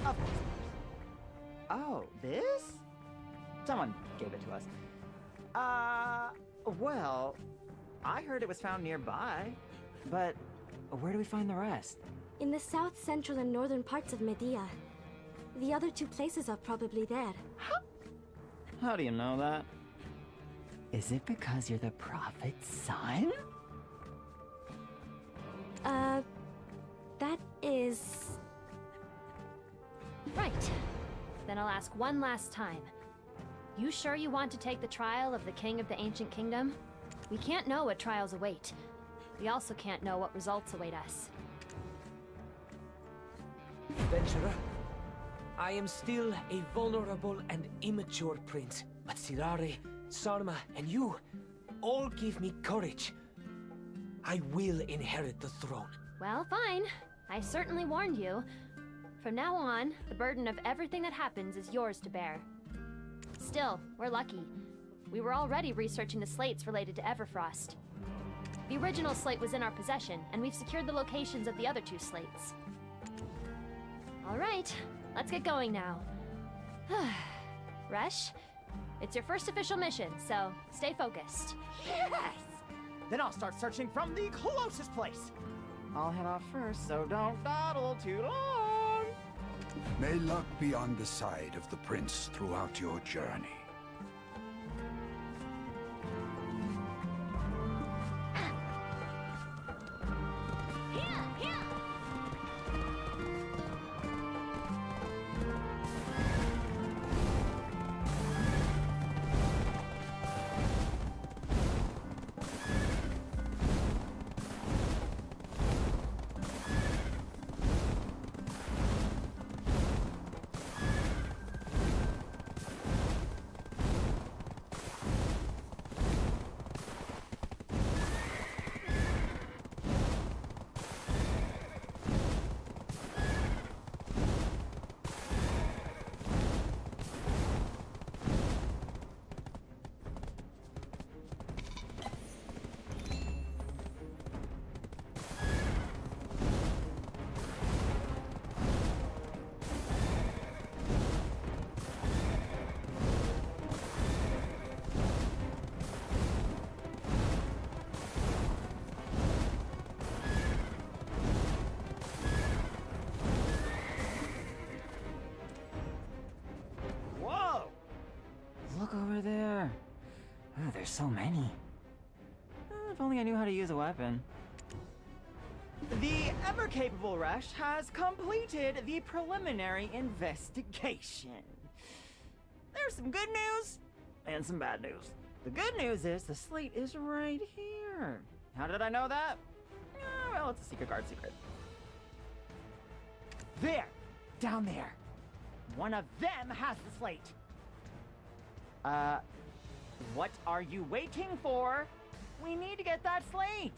Of course. Oh, this? Someone gave it to us. Well, I heard it was found nearby, but where do we find the rest? In the south, central, and northern parts of Medea. The other 2 places are probably there. How do you know that? Is it because you're the Prophet's son? That is... Right. Then I'll ask one last time. You sure you want to take the trial of the King of the Ancient Kingdom? We can't know what trials await. We also can't know what results await us. Adventurer, I am still a vulnerable and immature prince, but Sirare, Sarma, and you all give me courage. I will inherit the throne. Well, fine. I certainly warned you. From now on, the burden of everything that happens is yours to bear. Still, we're lucky. We were already researching the slates related to Everfrost. The original slate was in our possession, and we've secured the locations of the other 2 slates. All right, let's get going now. Resh, it's your first official mission, so stay focused. Yes! Then I'll start searching from the closest place. I'll head off first, so don't dawdle too long. May luck be on the side of the prince throughout your journey. Look over there. Oh, there's so many. If only I knew how to use a weapon. The ever-capable Resh has completed the preliminary investigation. There's some good news and some bad news. The good news is the slate is right here. How did I know that? Well, it's a secret guard secret. There! Down there! One of them has the slate! What are you waiting for? We need to get that slate!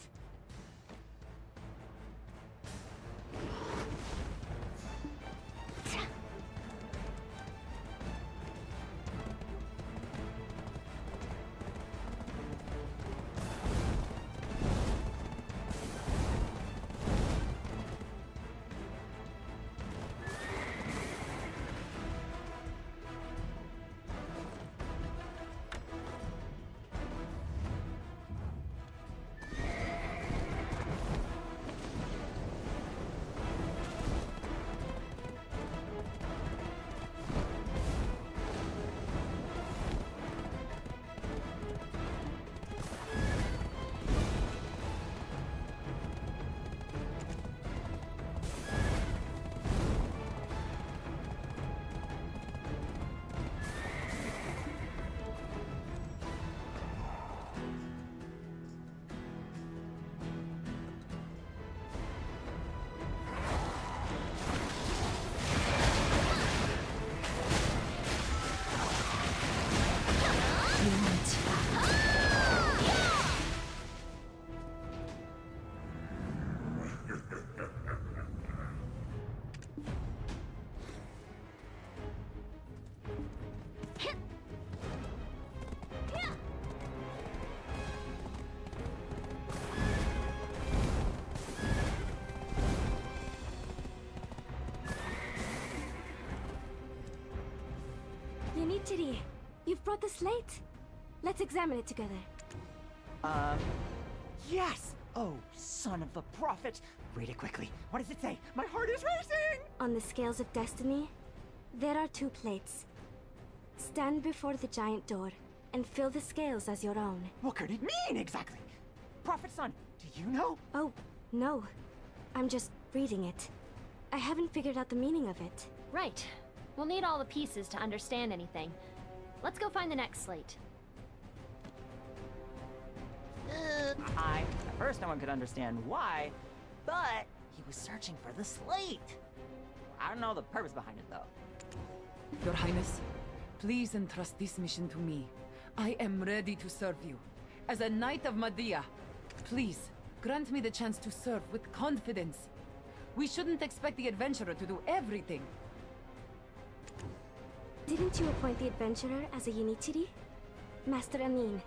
Unitiri, you've brought the slate. Let's examine it together. Yes! Oh, son of the prophet! Read it quickly. What does it say? My heart is racing! On the scales of destiny, there are 2 plates. Stand before the giant door and fill the scales as your own. What could it mean exactly? Prophet son, do you know? Oh, no. I'm just reading it. I haven't figured out the meaning of it. Right. We'll need all the pieces to understand anything. Let's go find the next slate. At first no one could understand why, but he was searching for the slate. I don't know the purpose behind it, though. Your Highness, please entrust this mission to me. I am ready to serve you. As a Knight of Madia, please, grant me the chance to serve with confidence. We shouldn't expect the adventurer to do everything. Didn't you appoint the adventurer as a Unitiri? Master Amin,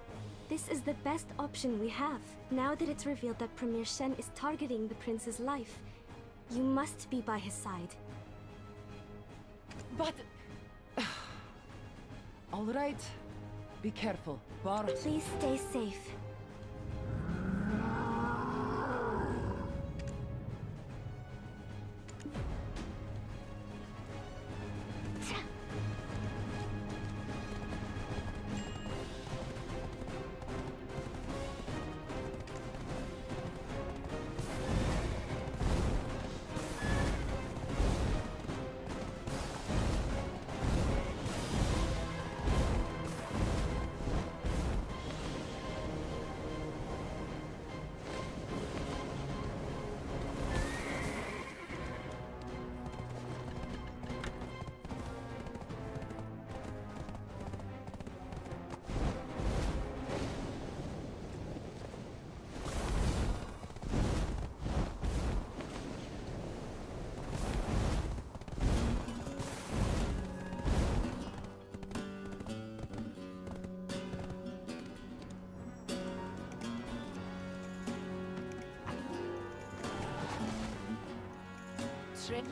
this is the best option we have. Now that it's revealed that Premier Shen is targeting the prince's life, you must be by his side. But... All right. Be careful, Bar. Please stay safe. Trick.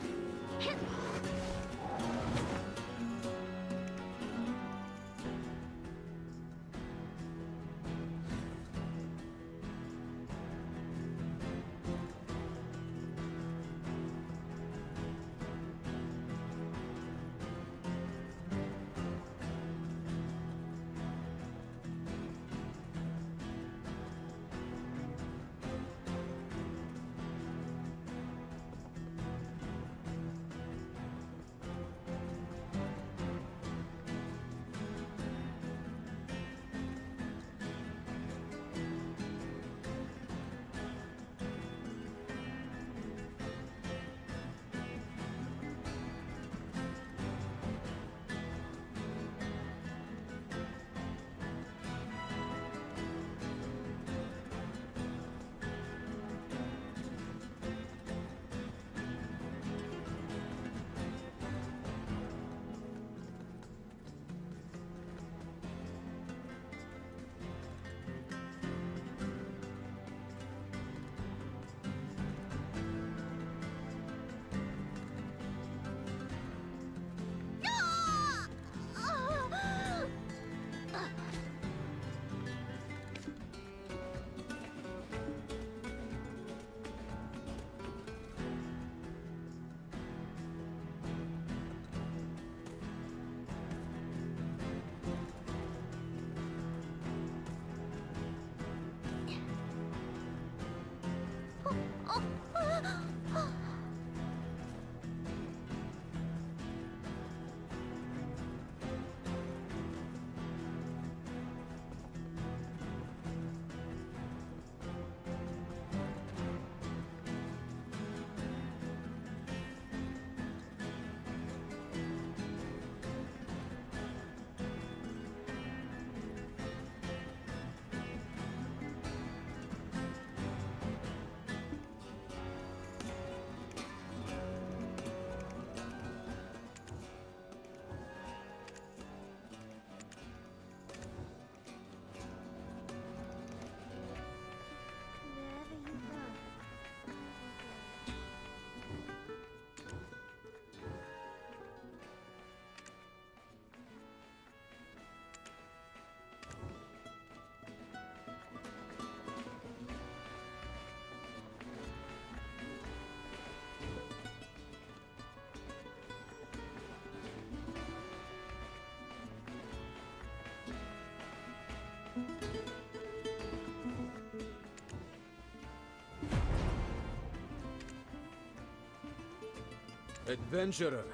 Adventurer,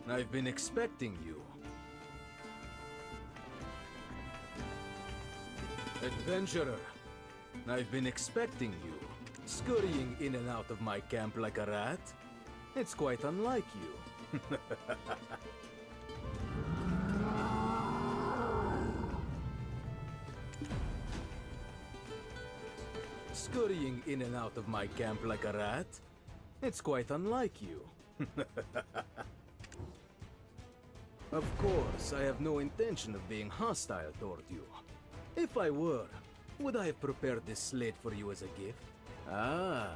I've been expecting you. Adventurer, I've been expecting you. Scurrying in and out of my camp like a rat? It's quite unlike you. Scurrying in and out of my camp like a rat? It's quite unlike you. Of course, I have no intention of being hostile toward you. If I were, would I have prepared this slate for you as a gift? Ah,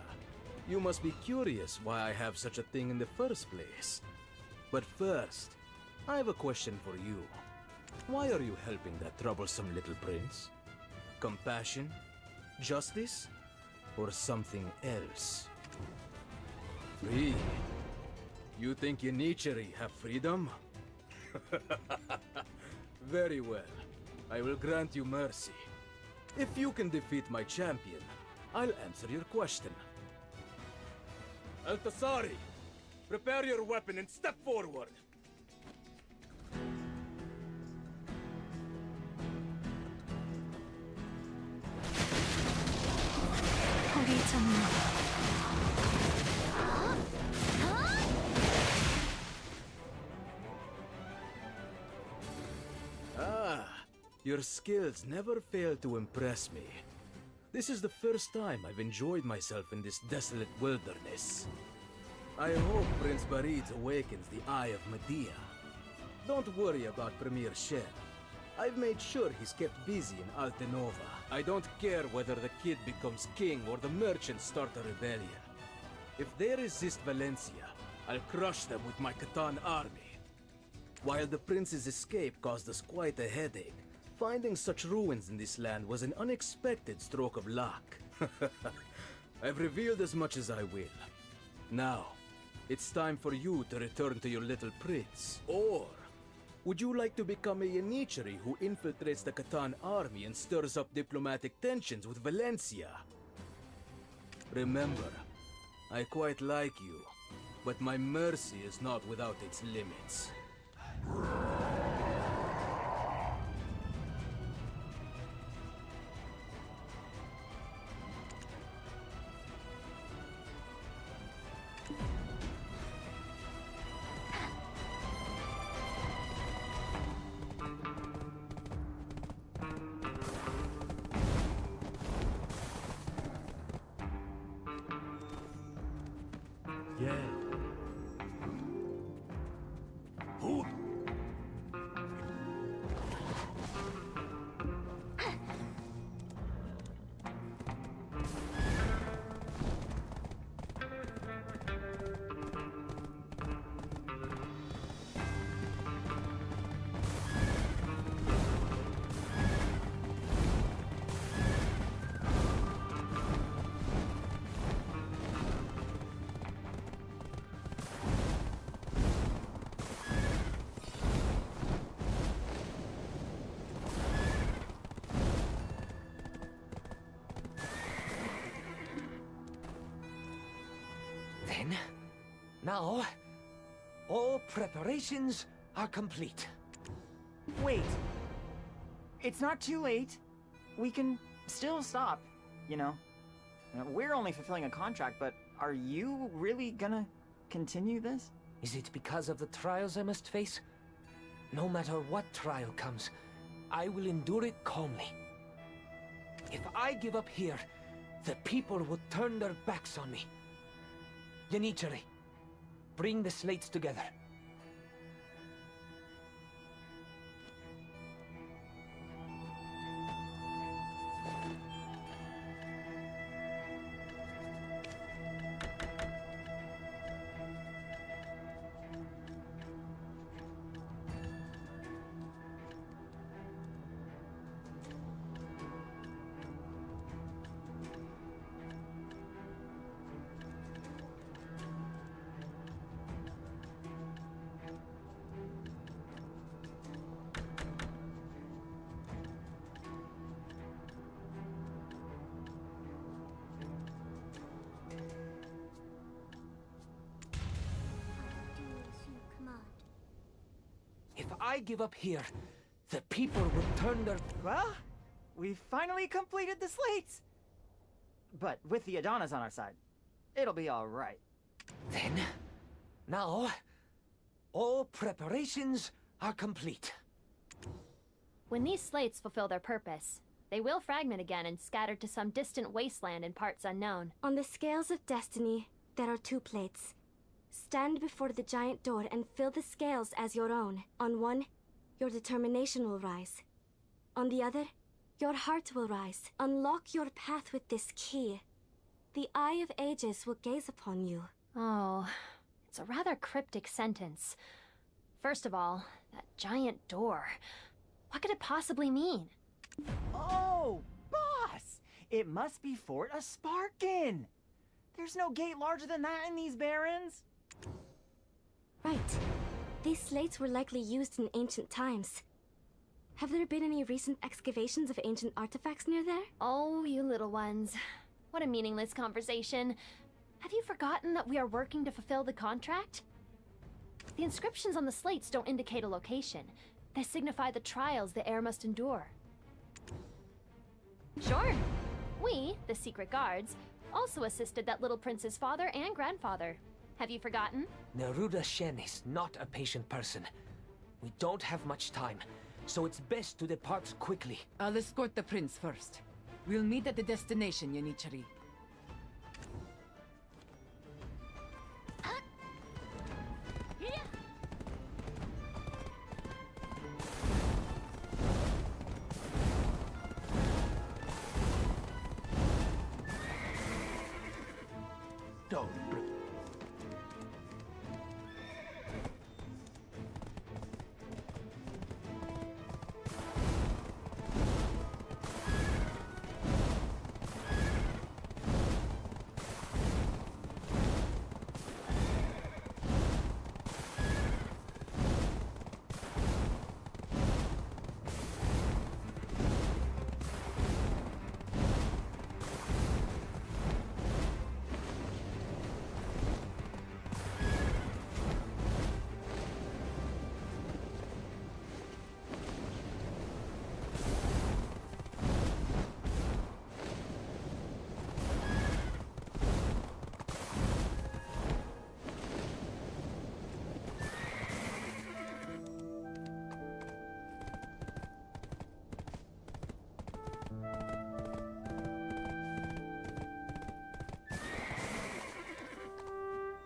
you must be curious why I have such a thing in the first place. But first, I have a question for you. Why are you helping that troublesome little prince? Compassion? Justice? Or something else? Free? You think Yenichiri have freedom? Very well. I will grant you mercy. If you can defeat my champion, I'll answer your question. Altasari, prepare your weapon and step forward. Ah, your skills never fail to impress me. This is the first time I've enjoyed myself in this desolate wilderness. I hope Prince Barid awakens the Eye of Medea. Don't worry about Premier Shen. I've made sure he's kept busy in Altenova. I don't care whether the kid becomes king or the merchants start a rebellion. If they resist Valencia, I'll crush them with my Catan army. While the prince's escape caused us quite a headache, finding such ruins in this land was an unexpected stroke of luck. I've revealed as much as I will. Now, it's time for you to return to your little prince. Or, would you like to become a Yenichiri who infiltrates the Catan army and stirs up diplomatic tensions with Valencia? Remember, I quite like you, but my mercy is not without its limits. Then, now, all preparations are complete. Wait. It's not too late. We can still stop, you know. We're only fulfilling a contract, but are you really gonna continue this? Is it because of the trials I must face? No matter what trial comes, I will endure it calmly. If I give up here, the people will turn their backs on me. Yenichiri, bring the slates together. I give up here, the people will turn their... Well, we finally completed the slates. But with the Adonis on our side, it'll be all right. Then, now, all preparations are complete. When these slates fulfill their purpose, they will fragment again and scatter to some distant wasteland in parts unknown. On the scales of destiny, there are 2 plates. Stand before the giant door and fill the scales as your own. On one, your determination will rise. On the other, your heart will rise. Unlock your path with this key. The Eye of Ages will gaze upon you. Oh, it's a rather cryptic sentence. First of all, that giant door. What could it possibly mean? Oh, boss! It must be Fort Asparkin! There's no gate larger than that in these barrens. Right. These slates were likely used in ancient times. Have there been any recent excavations of ancient artifacts near there? Oh, you little ones. What a meaningless conversation. Have you forgotten that we are working to fulfill the contract? The inscriptions on the slates don't indicate a location. They signify the trials the heir must endure. Sure. We, the secret guards, also assisted that little prince's father and grandfather. Have you forgotten? Neruda Shen is not a patient person. We don't have much time, so it's best to depart quickly. I'll escort the prince first. We'll meet at the destination, Yanichiri.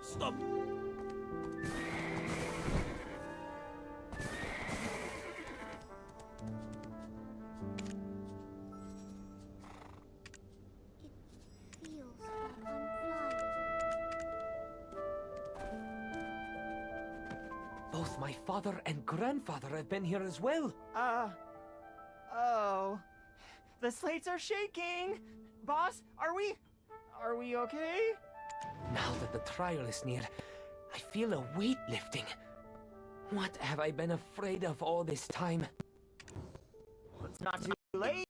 Stop! Feels like I'm flying. Both my father and grandfather have been here as well. Oh. The slates are shaking! Boss, are we okay? Now that the trial is near, I feel a weight lifting. What have I been afraid of all this time? It's not too late.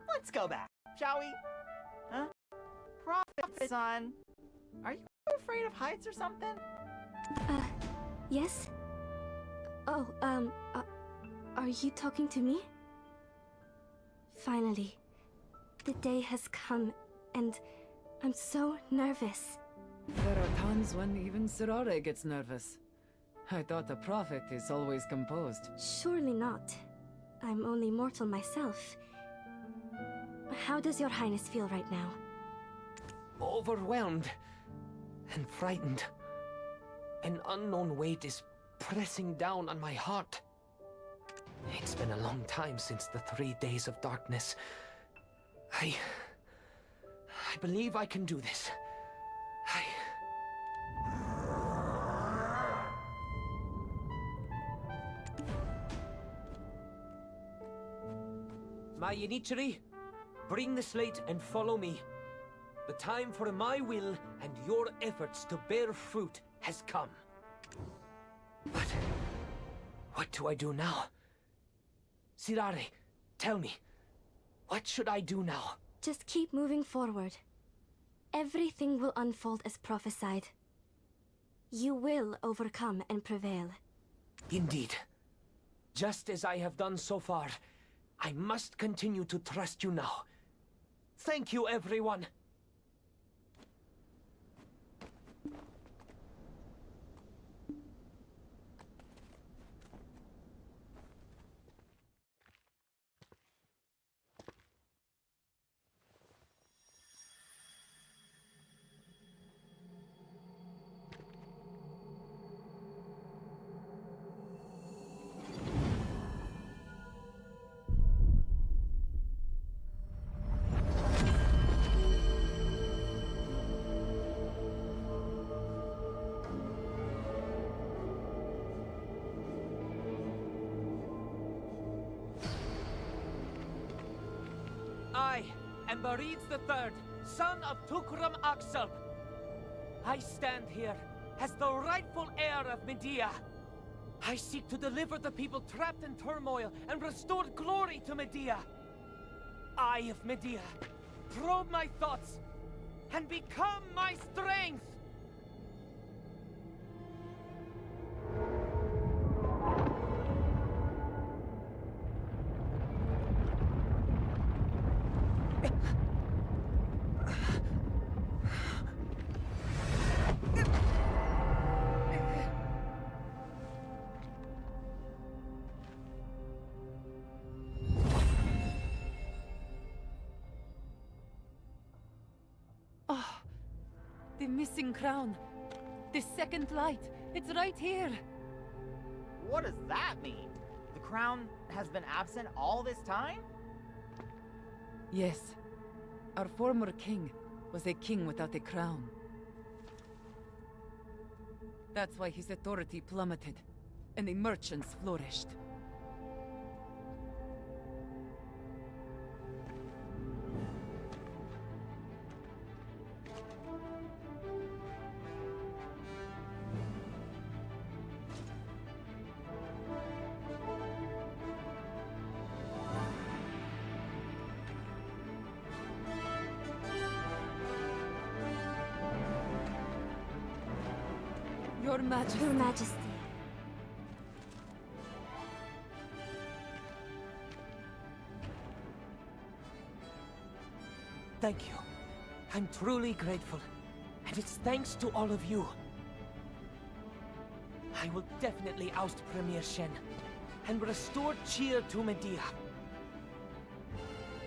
Let's go back, shall we? Huh? Prophet son, are you afraid of heights or something? Yes? Oh, are you talking to me? Finally, the day has come, and I'm so nervous. There are times when even Sirare gets nervous. I thought the prophet is always composed. Surely not. I'm only mortal myself. How does your highness feel right now? Overwhelmed and frightened. An unknown weight is pressing down on my heart. It's been a long time since the 3 days of darkness. I believe I can do this. My Yanichiri, bring the slate and follow me. The time for my will and your efforts to bear fruit has come. But what do I do now? Sirare, tell me, what should I do now? Just keep moving forward. Everything will unfold as prophesied. You will overcome and prevail. Indeed. Just as I have done so far, I must continue to trust you now. Thank you, everyone. I am Barids III, son of Tukram Akselb. I stand here as the rightful heir of Medea. I seek to deliver the people trapped in turmoil and restore glory to Medea. Eye of Medea, probe my thoughts and become my strength! The missing crown. The second light. It's right here. What does that mean? The crown has been absent all this time? Yes. Our former king was a king without a crown. That's why his authority plummeted, and the merchants flourished. Your Majesty. Your Majesty. Thank you. I'm truly grateful. And it's thanks to all of you. I will definitely oust Premier Shen and restore cheer to Medea.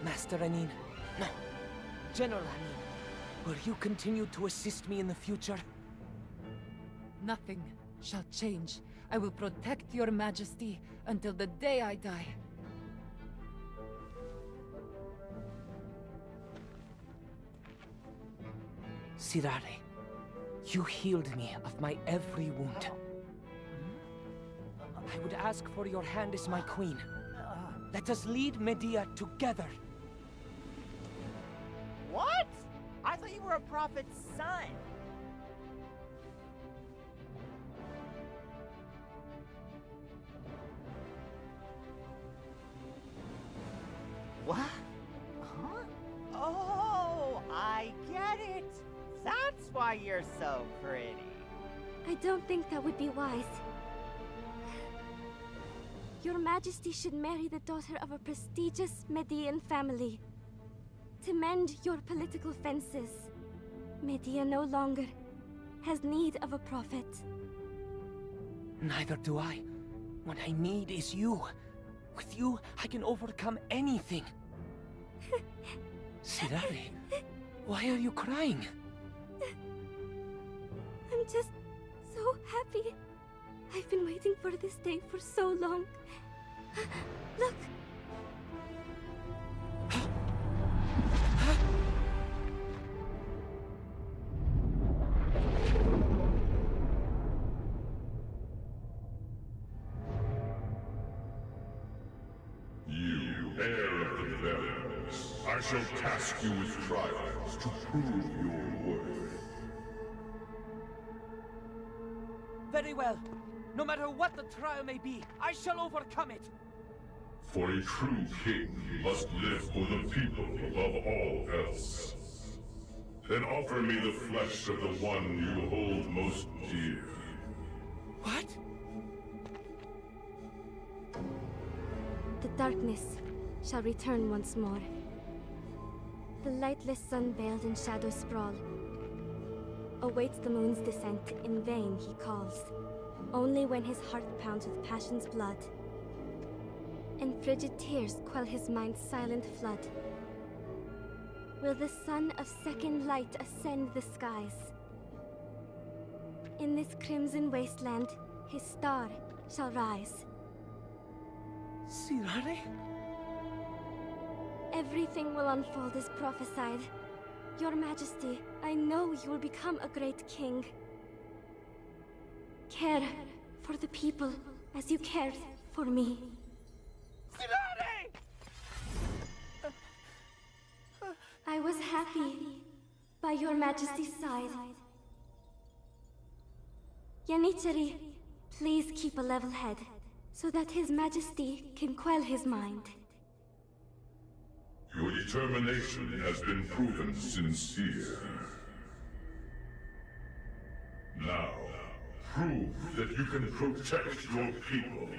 Master Anin, no, General Anin, will you continue to assist me in the future? Nothing shall change. I will protect your Majesty until the day I die. Sirare, you healed me of my every wound. I would ask for your hand as my queen. Let us lead Medea together. What? I thought you were a prophet's son. What? Huh? Oh, I get it. That's why you're so pretty. I don't think that would be wise. Your Majesty should marry the daughter of a prestigious Median family. To mend your political fences. Medea no longer has need of a prophet. Neither do I. What I need is you. With you, I can overcome anything. Sirare, why are you crying? I'm just so happy. I've been waiting for this day for so long. Look! You, heir of the Bells, I shall task you with trials to prove your worth. Very well. No matter what the trial may be, I shall overcome it. For a true king must live for the people above all else. Then offer me the flesh of the one you hold most dear. What? that darkness shall return once more. The lightless sun veiled in shadow sprawl awaits the moon's descent. In vain he calls, only when his heart pounds with passion's blood, and frigid tears quell his mind's silent flood. Will the sun of second light ascend the skies? In this crimson wasteland, his star shall rise. Sirare? Everything will unfold as prophesied. Your Majesty, I know you will become a great king. Care for the people as you cared for me. I was happy by your Majesty's side. Yanichari, please keep a level head so that His Majesty can quell his mind. Your determination has been proven sincere. Now, prove that you can protect your people.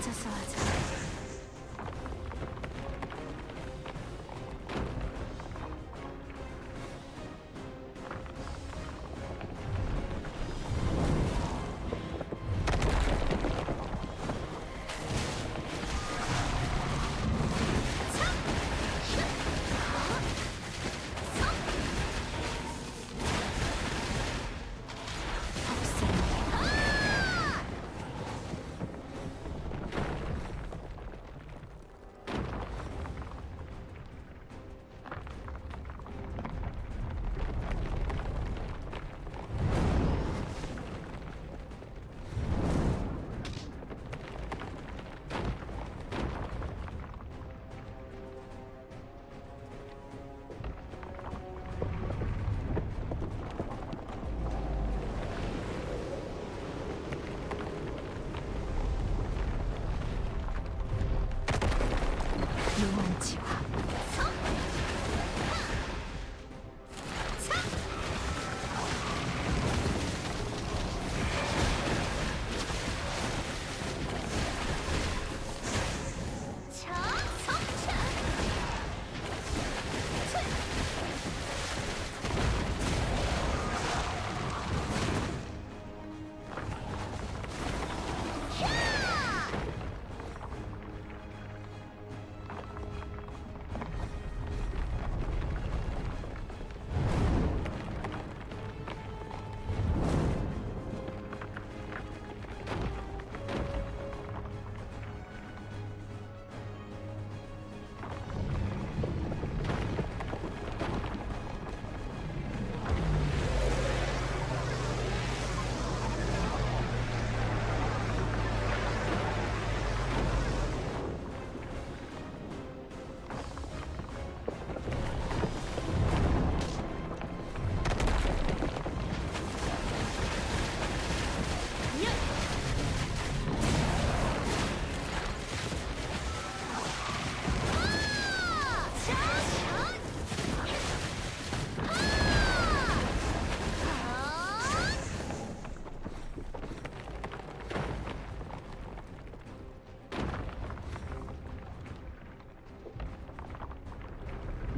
찾아서 하자.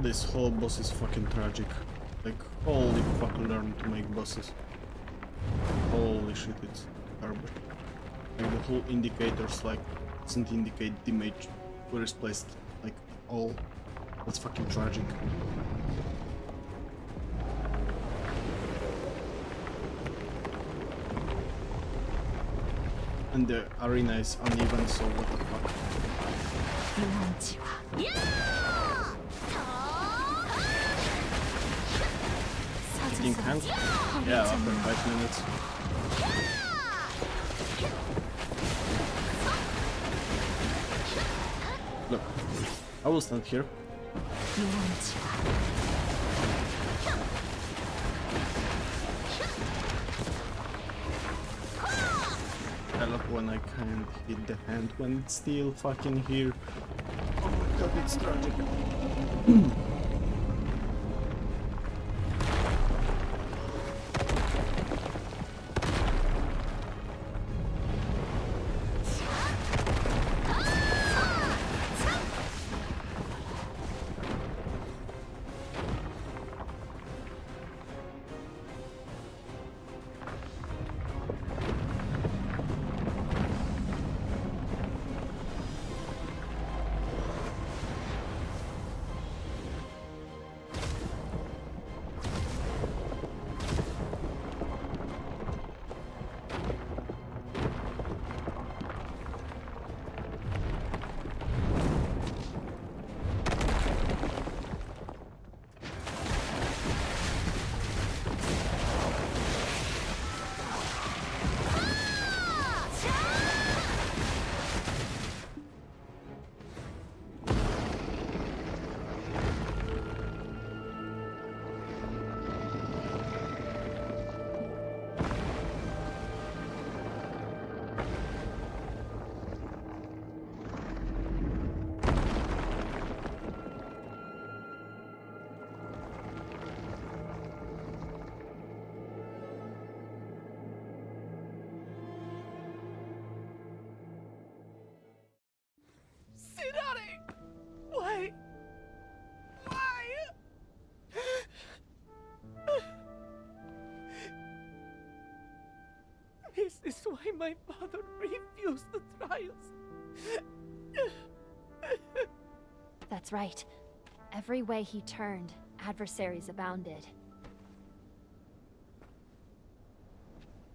This whole boss is fucking tragic. Like, holy fuck, learn to make bosses. Holy shit, it's garbage. Like, the whole indicators, like, doesn't indicate the mage where is placed, like, all. That's fucking tragic. And the arena is uneven, so what the fuck? Taking hands? Yeah, after 5 minutes. Look, I will stand here. I love when I can't hit the hand when it's still fucking here. Oh my god, it's tragic. my father refused the trials. That's right. Every way he turned, adversaries abounded.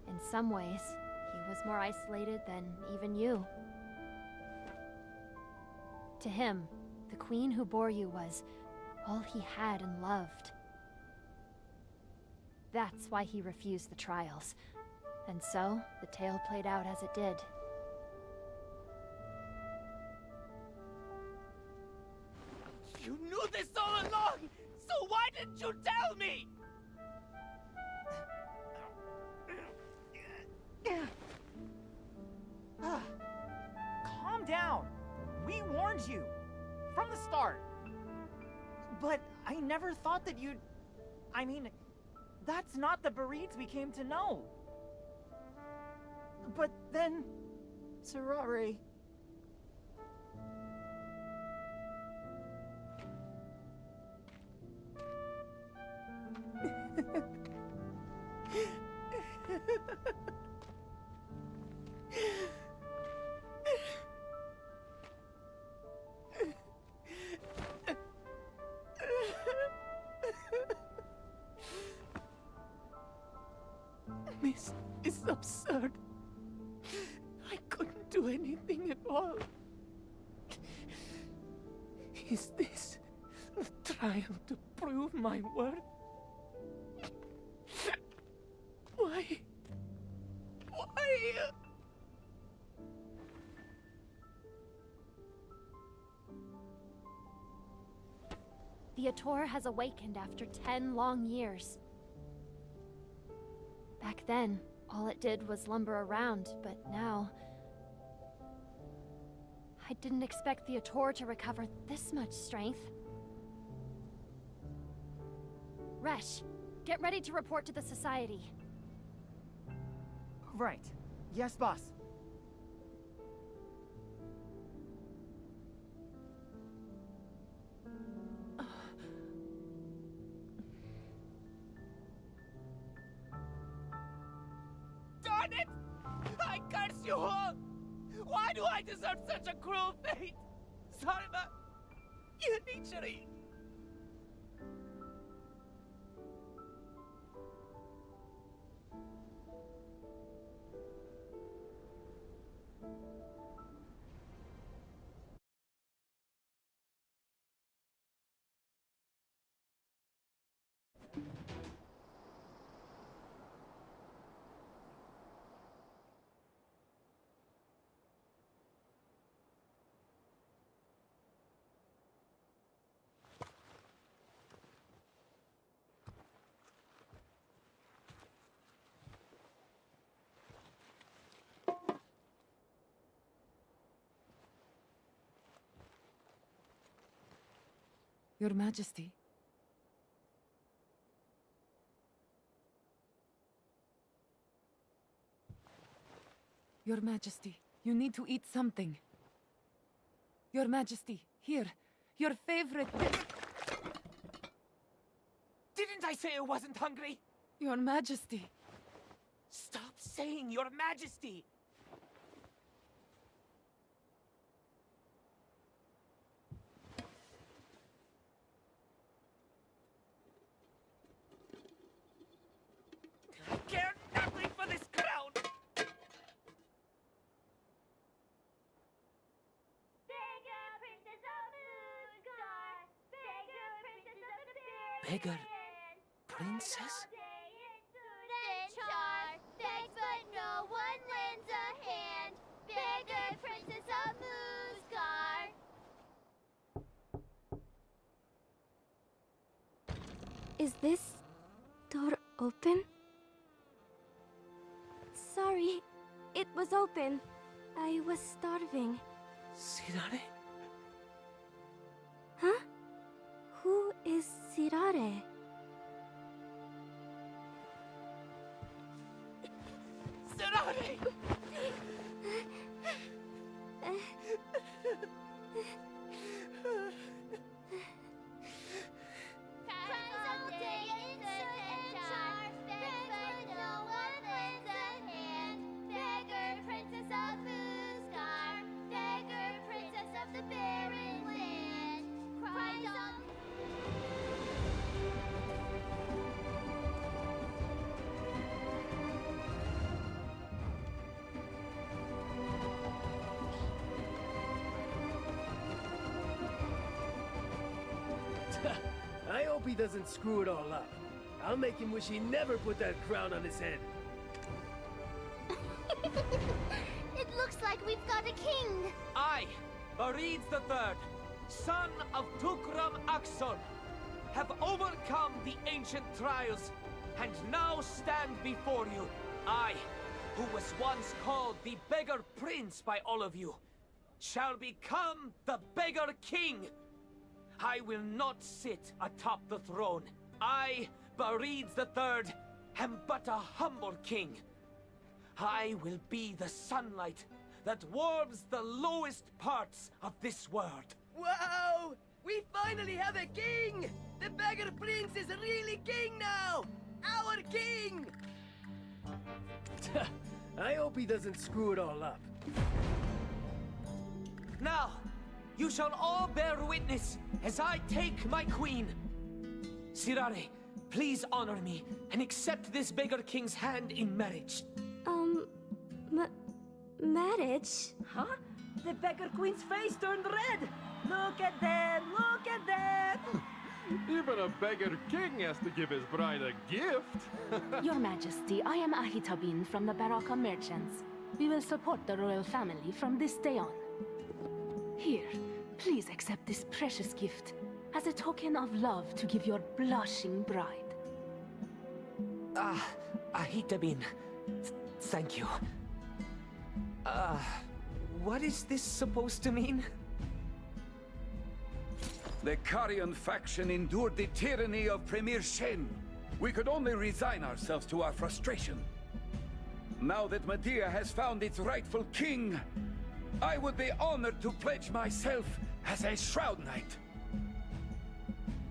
In some ways, he was more isolated than even you. To him, the queen who bore you was all he had and loved. That's why he refused the trials. And so, the tale played out as it did. You knew this all along! So why didn't you tell me? Calm down. We warned you. From the start. But I never thought that you'd... I mean, that's not the Bareeds we came to know. But then... Serare... This is absurd. I couldn't do anything at all. Is this a trial to prove my worth? Why? Why? The Ator has awakened after 10 long years. Back then, all it did was lumber around, but now... I didn't expect the Ator to recover this much strength. Resh, get ready to report to the Society. Right. Yes, boss. Darn it! I curse you all! Why do I deserve such a cruel fate? Sarma, Yanichari. Your Majesty. Your Majesty, you need to eat something. Your Majesty, here, your favorite... Didn't I say I wasn't hungry? Your Majesty. Stop saying Your Majesty! I care nothing for this crown! Beggar princess? Char begs but no one lends a hand. Beggar princess of Moosgar. Is this door open? Sorry, it was open. I was starving. Sirare? Huh? Who is Sirare? Sirare! I hope he doesn't screw it all up. I'll make him wish he never put that crown on his head. It looks like we've got a king! I, Barides III, son of Tukram Aksor, have overcome the ancient trials, and now stand before you. I, who was once called the Beggar Prince by all of you, shall become the Beggar King. I will not sit atop the throne. I, Barides III, am but a humble king. I will be the sunlight that warms the lowest parts of this world. Wow! We finally have a king! The Beggar Prince is really king now! Our king! I hope he doesn't screw it all up. Now, you shall all bear witness as I take my queen. Sirare, please honor me and accept this Beggar King's hand in marriage. Marriage? Huh? The Beggar Queen's face turned red! Look at them! Look at them! Even a beggar king has to give his bride a gift. Your Majesty, I am Ahitabin from the Baraka Merchants. We will support the royal family from this day on. Here, please accept this precious gift as a token of love to give your blushing bride. Ahitabin, thank you. What is this supposed to mean? The Karian faction endured the tyranny of Premier Shen. We could only resign ourselves to our frustration. Now that Medea has found its rightful king, I would be honored to pledge myself as a Shroud Knight.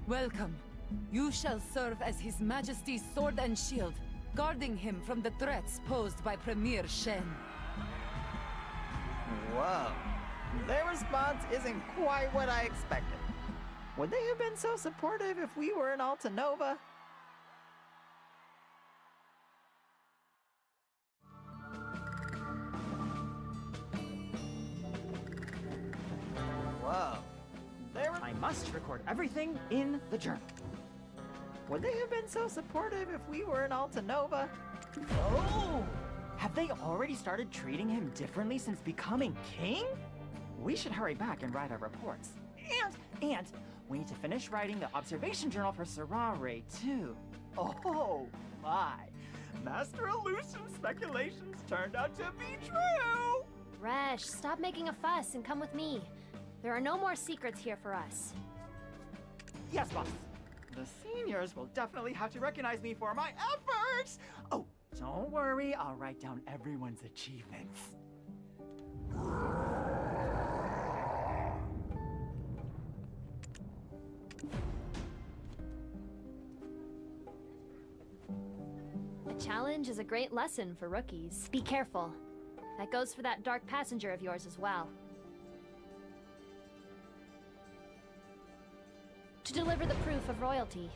Welcome. You shall serve as His Majesty's sword and shield, guarding him from the threats posed by Premier Shen. Whoa. Their response isn't quite what I expected. Would they have been so supportive if we were in Altanova? Whoa. I must record everything in the journal. Would they have been so supportive if we were in Altanova? Oh! Have they already started treating him differently since becoming king? We should hurry back and write our reports. And we need to finish writing the observation journal for Serare, too. Oh, my. Master Illusion's speculations turned out to be true! Resh, stop making a fuss and come with me. There are no more secrets here for us. Yes, boss. The seniors will definitely have to recognize me for my efforts! Oh, don't worry, I'll write down everyone's achievements. A challenge is a great lesson for rookies. Be careful. That goes for that dark passenger of yours as well. To deliver the proof of royalty.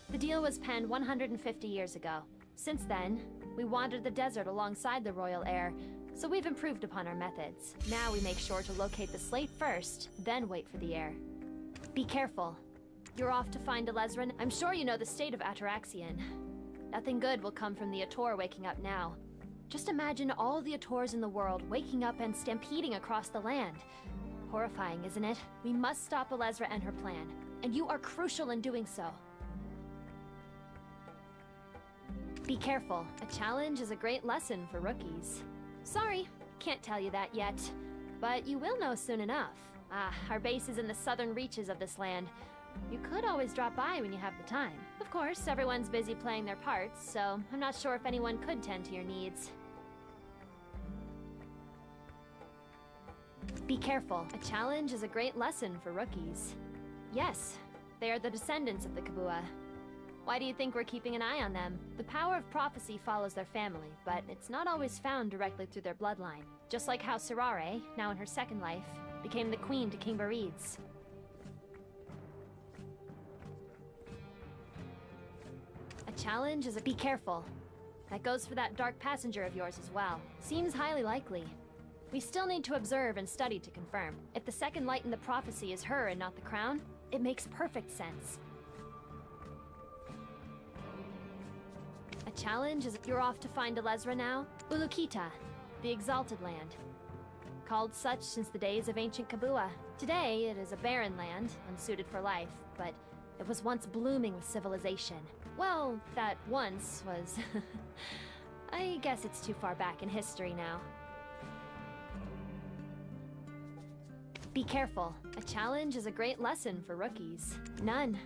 The deal was penned 150 years ago. Since then, we wandered the desert alongside the royal heir, so we've improved upon our methods. Now we make sure to locate the slate first, then wait for the heir. Be careful. You're off to find Elezrin. I'm sure you know the state of Ataraxian. Nothing good will come from the Ator waking up now. Just imagine all the Ators in the world waking up and stampeding across the land. Horrifying, isn't it? We must stop Elezra and her plan, and you are crucial in doing so. Be careful. A challenge is a great lesson for rookies. Sorry, can't tell you that yet. But you will know soon enough. Our base is in the southern reaches of this land. You could always drop by when you have the time. Of course, everyone's busy playing their parts, so I'm not sure if anyone could tend to your needs. Be careful. A challenge is a great lesson for rookies. Yes, they are the descendants of the Kabua. Why do you think we're keeping an eye on them? The power of prophecy follows their family, but it's not always found directly through their bloodline. Just like how Serare, now in her second life, became the queen to King Barides. A challenge is a... Be careful. That goes for that dark passenger of yours as well. Seems highly likely. We still need to observe and study to confirm. If the second light in the prophecy is her and not the crown, it makes perfect sense. challenge is you're off to find Elezra now? Ulukita, the Exalted Land. Called such since the days of ancient Kabua. Today, it is a barren land, unsuited for life, but it was once blooming with civilization. Well, that once was... I guess it's too far back in history now. Be careful. A challenge is a great lesson for rookies. None.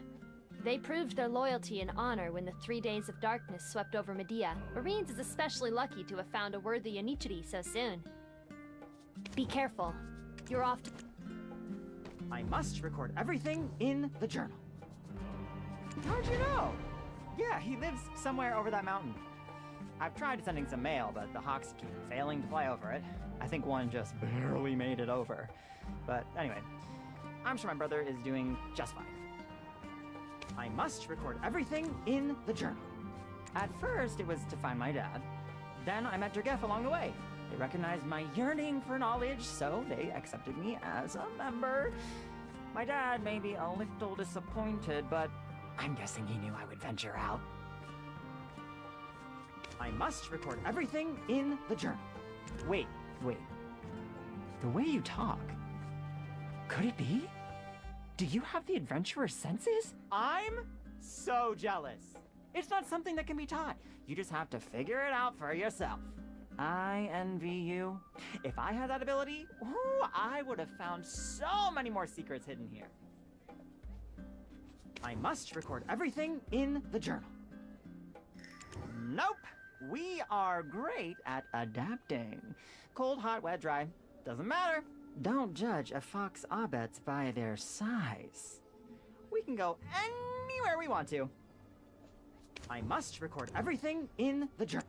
They proved their loyalty and honor when the 3 days of darkness swept over Medea. Marines is especially lucky to have found a worthy Yanichiri so soon. Be careful. You're off to... I must record everything in the journal. How'd you know? Yeah, he lives somewhere over that mountain. I've tried sending some mail, but the hawks keep failing to fly over it. I think one just barely made it over. But anyway, I'm sure my brother is doing just fine. I must record everything in the journal. At first, it was to find my dad. Then I met Dragef along the way. They recognized my yearning for knowledge, so they accepted me as a member. My dad may be a little disappointed, but I'm guessing he knew I would venture out. I must record everything in the journal. Wait. The way you talk. Could it be? Do you have the adventurer's senses? I'm so jealous. It's not something that can be taught. You just have to figure it out for yourself. I envy you. If I had that ability, I would have found so many more secrets hidden here. I must record everything in the journal. Nope. We are great at adapting. Cold, hot, wet, dry. Doesn't matter. Don't judge a fox abets by their size. We can go anywhere we want to. I must record everything in the journal.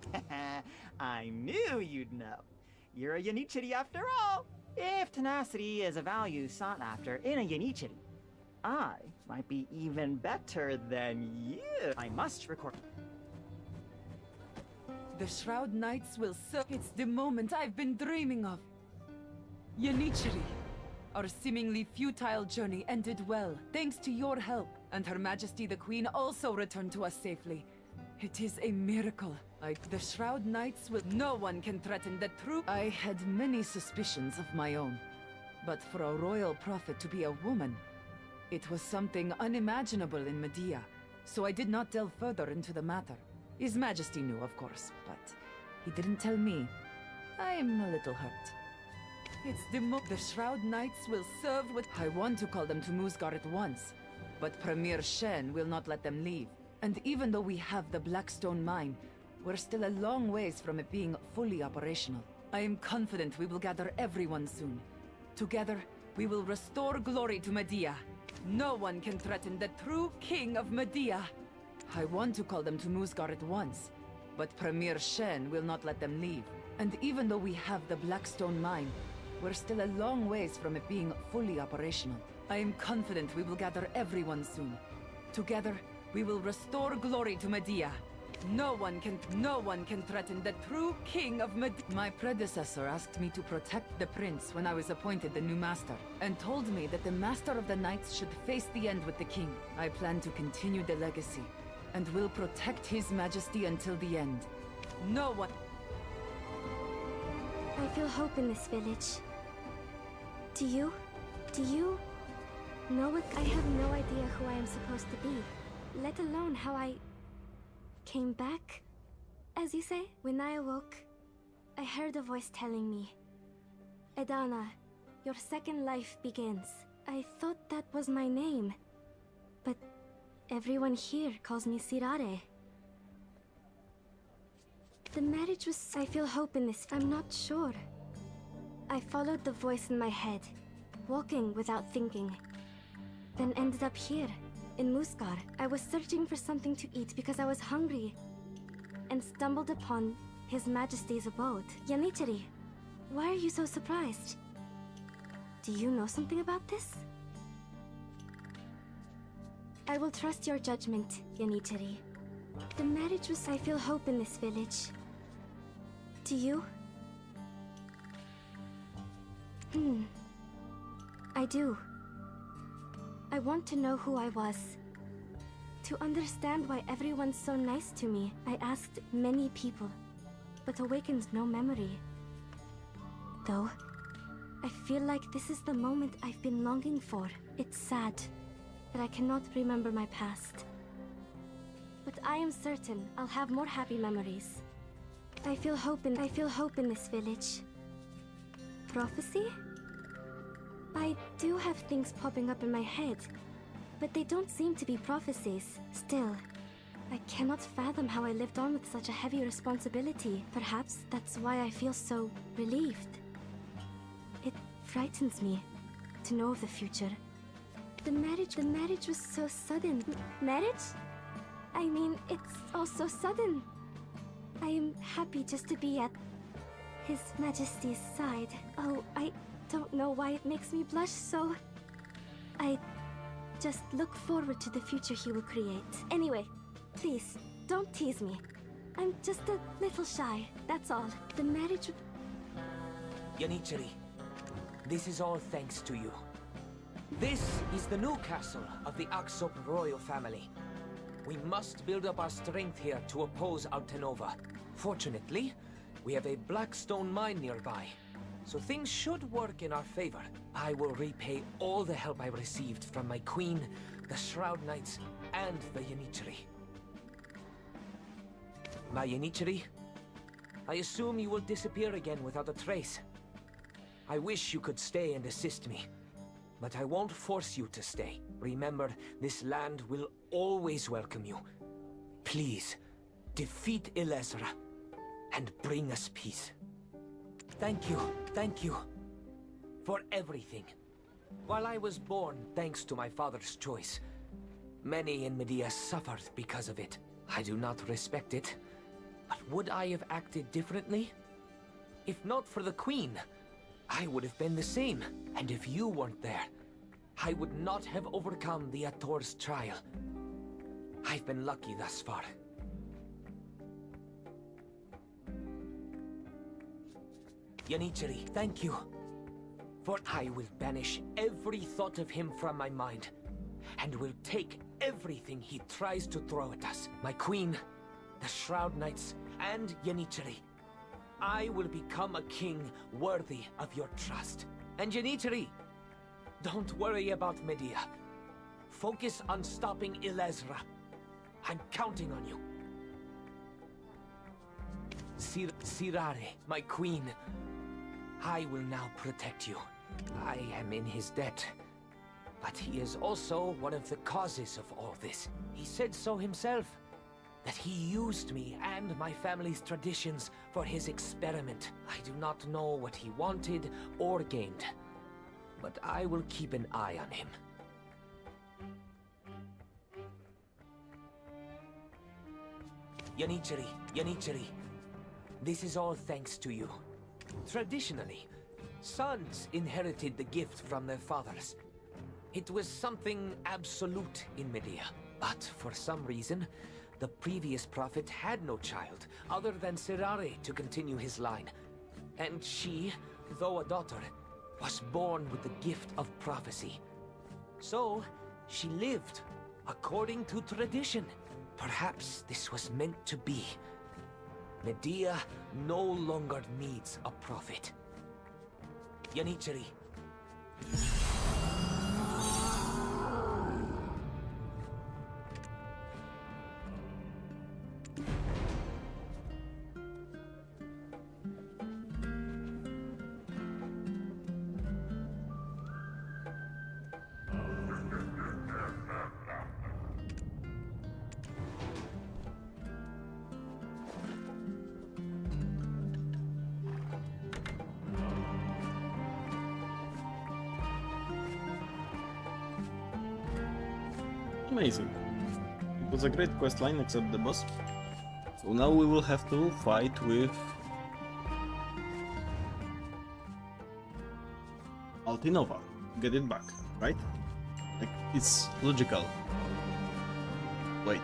I knew you'd know. You're a Yanichiri after all. If tenacity is a value sought after in a Yanichiri, I might be even better than you. I must record... The Shroud Knights will serve. It's the moment I've been dreaming of. Yanichiri, our seemingly futile journey ended well, thanks to your help. And Her Majesty the Queen also returned to us safely. It is a miracle. The Shroud Knights will... No one can threaten the truth. I had many suspicions of my own. But for a royal prophet to be a woman, it was something unimaginable in Medea. So I did not delve further into the matter. His Majesty knew, of course, but he didn't tell me. I'm a little hurt. It's the Shroud Knights will serve with... I want to call them to Musgar at once, but Premier Shen will not let them leave. And even though we have the Blackstone mine, we're still a long ways from it being fully operational. I am confident we will gather everyone soon. Together, we will restore glory to Medea. No one can threaten the true king of Medea. I want to call them to Musgar at once, but Premier Shen will not let them leave. And even though we have the Blackstone mine, we're still a long ways from it being fully operational. I am confident we will gather everyone soon. Together, we will restore glory to Medea. No one can threaten the true king of Medea. My predecessor asked me to protect the prince when I was appointed the new master, and told me that the master of the knights should face the end with the king. I plan to continue the legacy, and will protect his majesty until the end. No one... I feel hope in this village. Do you? Do you? know what? I have no idea who I am supposed to be, let alone how I came back, as you say. When I awoke, I heard a voice telling me, Edana, your second life begins. I thought that was my name, but everyone here calls me Sirare. The marriage was... I feel hope in this. I'm not sure. I followed the voice in my head, walking without thinking. Then ended up here, in Musgar. I was searching for something to eat because I was hungry, and stumbled upon His Majesty's abode. Yanichiri, why are you so surprised? Do you know something about this? I will trust your judgment, Yanichiri. The marriage was... I feel hope in this village. Do you? I do. I want to know who I was. To understand why everyone's so nice to me, I asked many people, but awakened no memory. Though, I feel like this is the moment I've been longing for. It's sad that I cannot remember my past. But I am certain I'll have more happy memories. I feel hope in this village. Prophecy? I do have things popping up in my head, but they don't seem to be prophecies. Still, I cannot fathom how I lived on with such a heavy responsibility. Perhaps that's why I feel so relieved. It frightens me to know of the future. The marriage was so sudden. Marriage? I mean, it's all so sudden. I am happy just to be at His Majesty's side. Oh, I don't know why it makes me blush so. I just look forward to the future he will create. Anyway, please, don't tease me. I'm just a little shy, that's all. The marriage... Yanichiri, this is all thanks to you. This is the new castle of the Aksop royal family. We must build up our strength here to oppose Altenova. Fortunately, we have a blackstone mine nearby, so things should work in our favor. I will repay all the help I received from my queen, the Shroud Knights, and the Yanichiri. My Yanichiri, I assume you will disappear again without a trace. I wish you could stay and assist me, but I won't force you to stay. Remember, this land will always welcome you. Please, defeat Ilezra and bring us peace. Thank you for everything. While I was born thanks to my father's choice, many in Medea suffered because of it. I do not respect it, but would I have acted differently? If not for the Queen, I would have been the same. And if you weren't there, I would not have overcome the Ator's trial. I've been lucky thus far. Yanichiri, thank you. For I will banish every thought of him from my mind, and will take everything he tries to throw at us. My queen, the Shroud Knights, and Yanichiri. I will become a king worthy of your trust. And Yanichiri, don't worry about Medea. Focus on stopping Ilezra. I'm counting on you. Sirare, my queen. I will now protect you. I am in his debt. But he is also one of the causes of all this. He said so himself. That he used me and my family's traditions for his experiment. I do not know what he wanted or gained. But I will keep an eye on him. Yanichiri, this is all thanks to you. Traditionally, sons inherited the gift from their fathers. It was something absolute in Medea. But for some reason, the previous prophet had no child other than Sirare to continue his line. And she, though a daughter, was born with the gift of prophecy. So, she lived according to tradition. Perhaps this was meant to be. Medea no longer needs a prophet. Yanichiri. Amazing. It was a great questline except the boss. So now we will have to fight with Altinova. Get it back, right? Like, it's logical. Wait.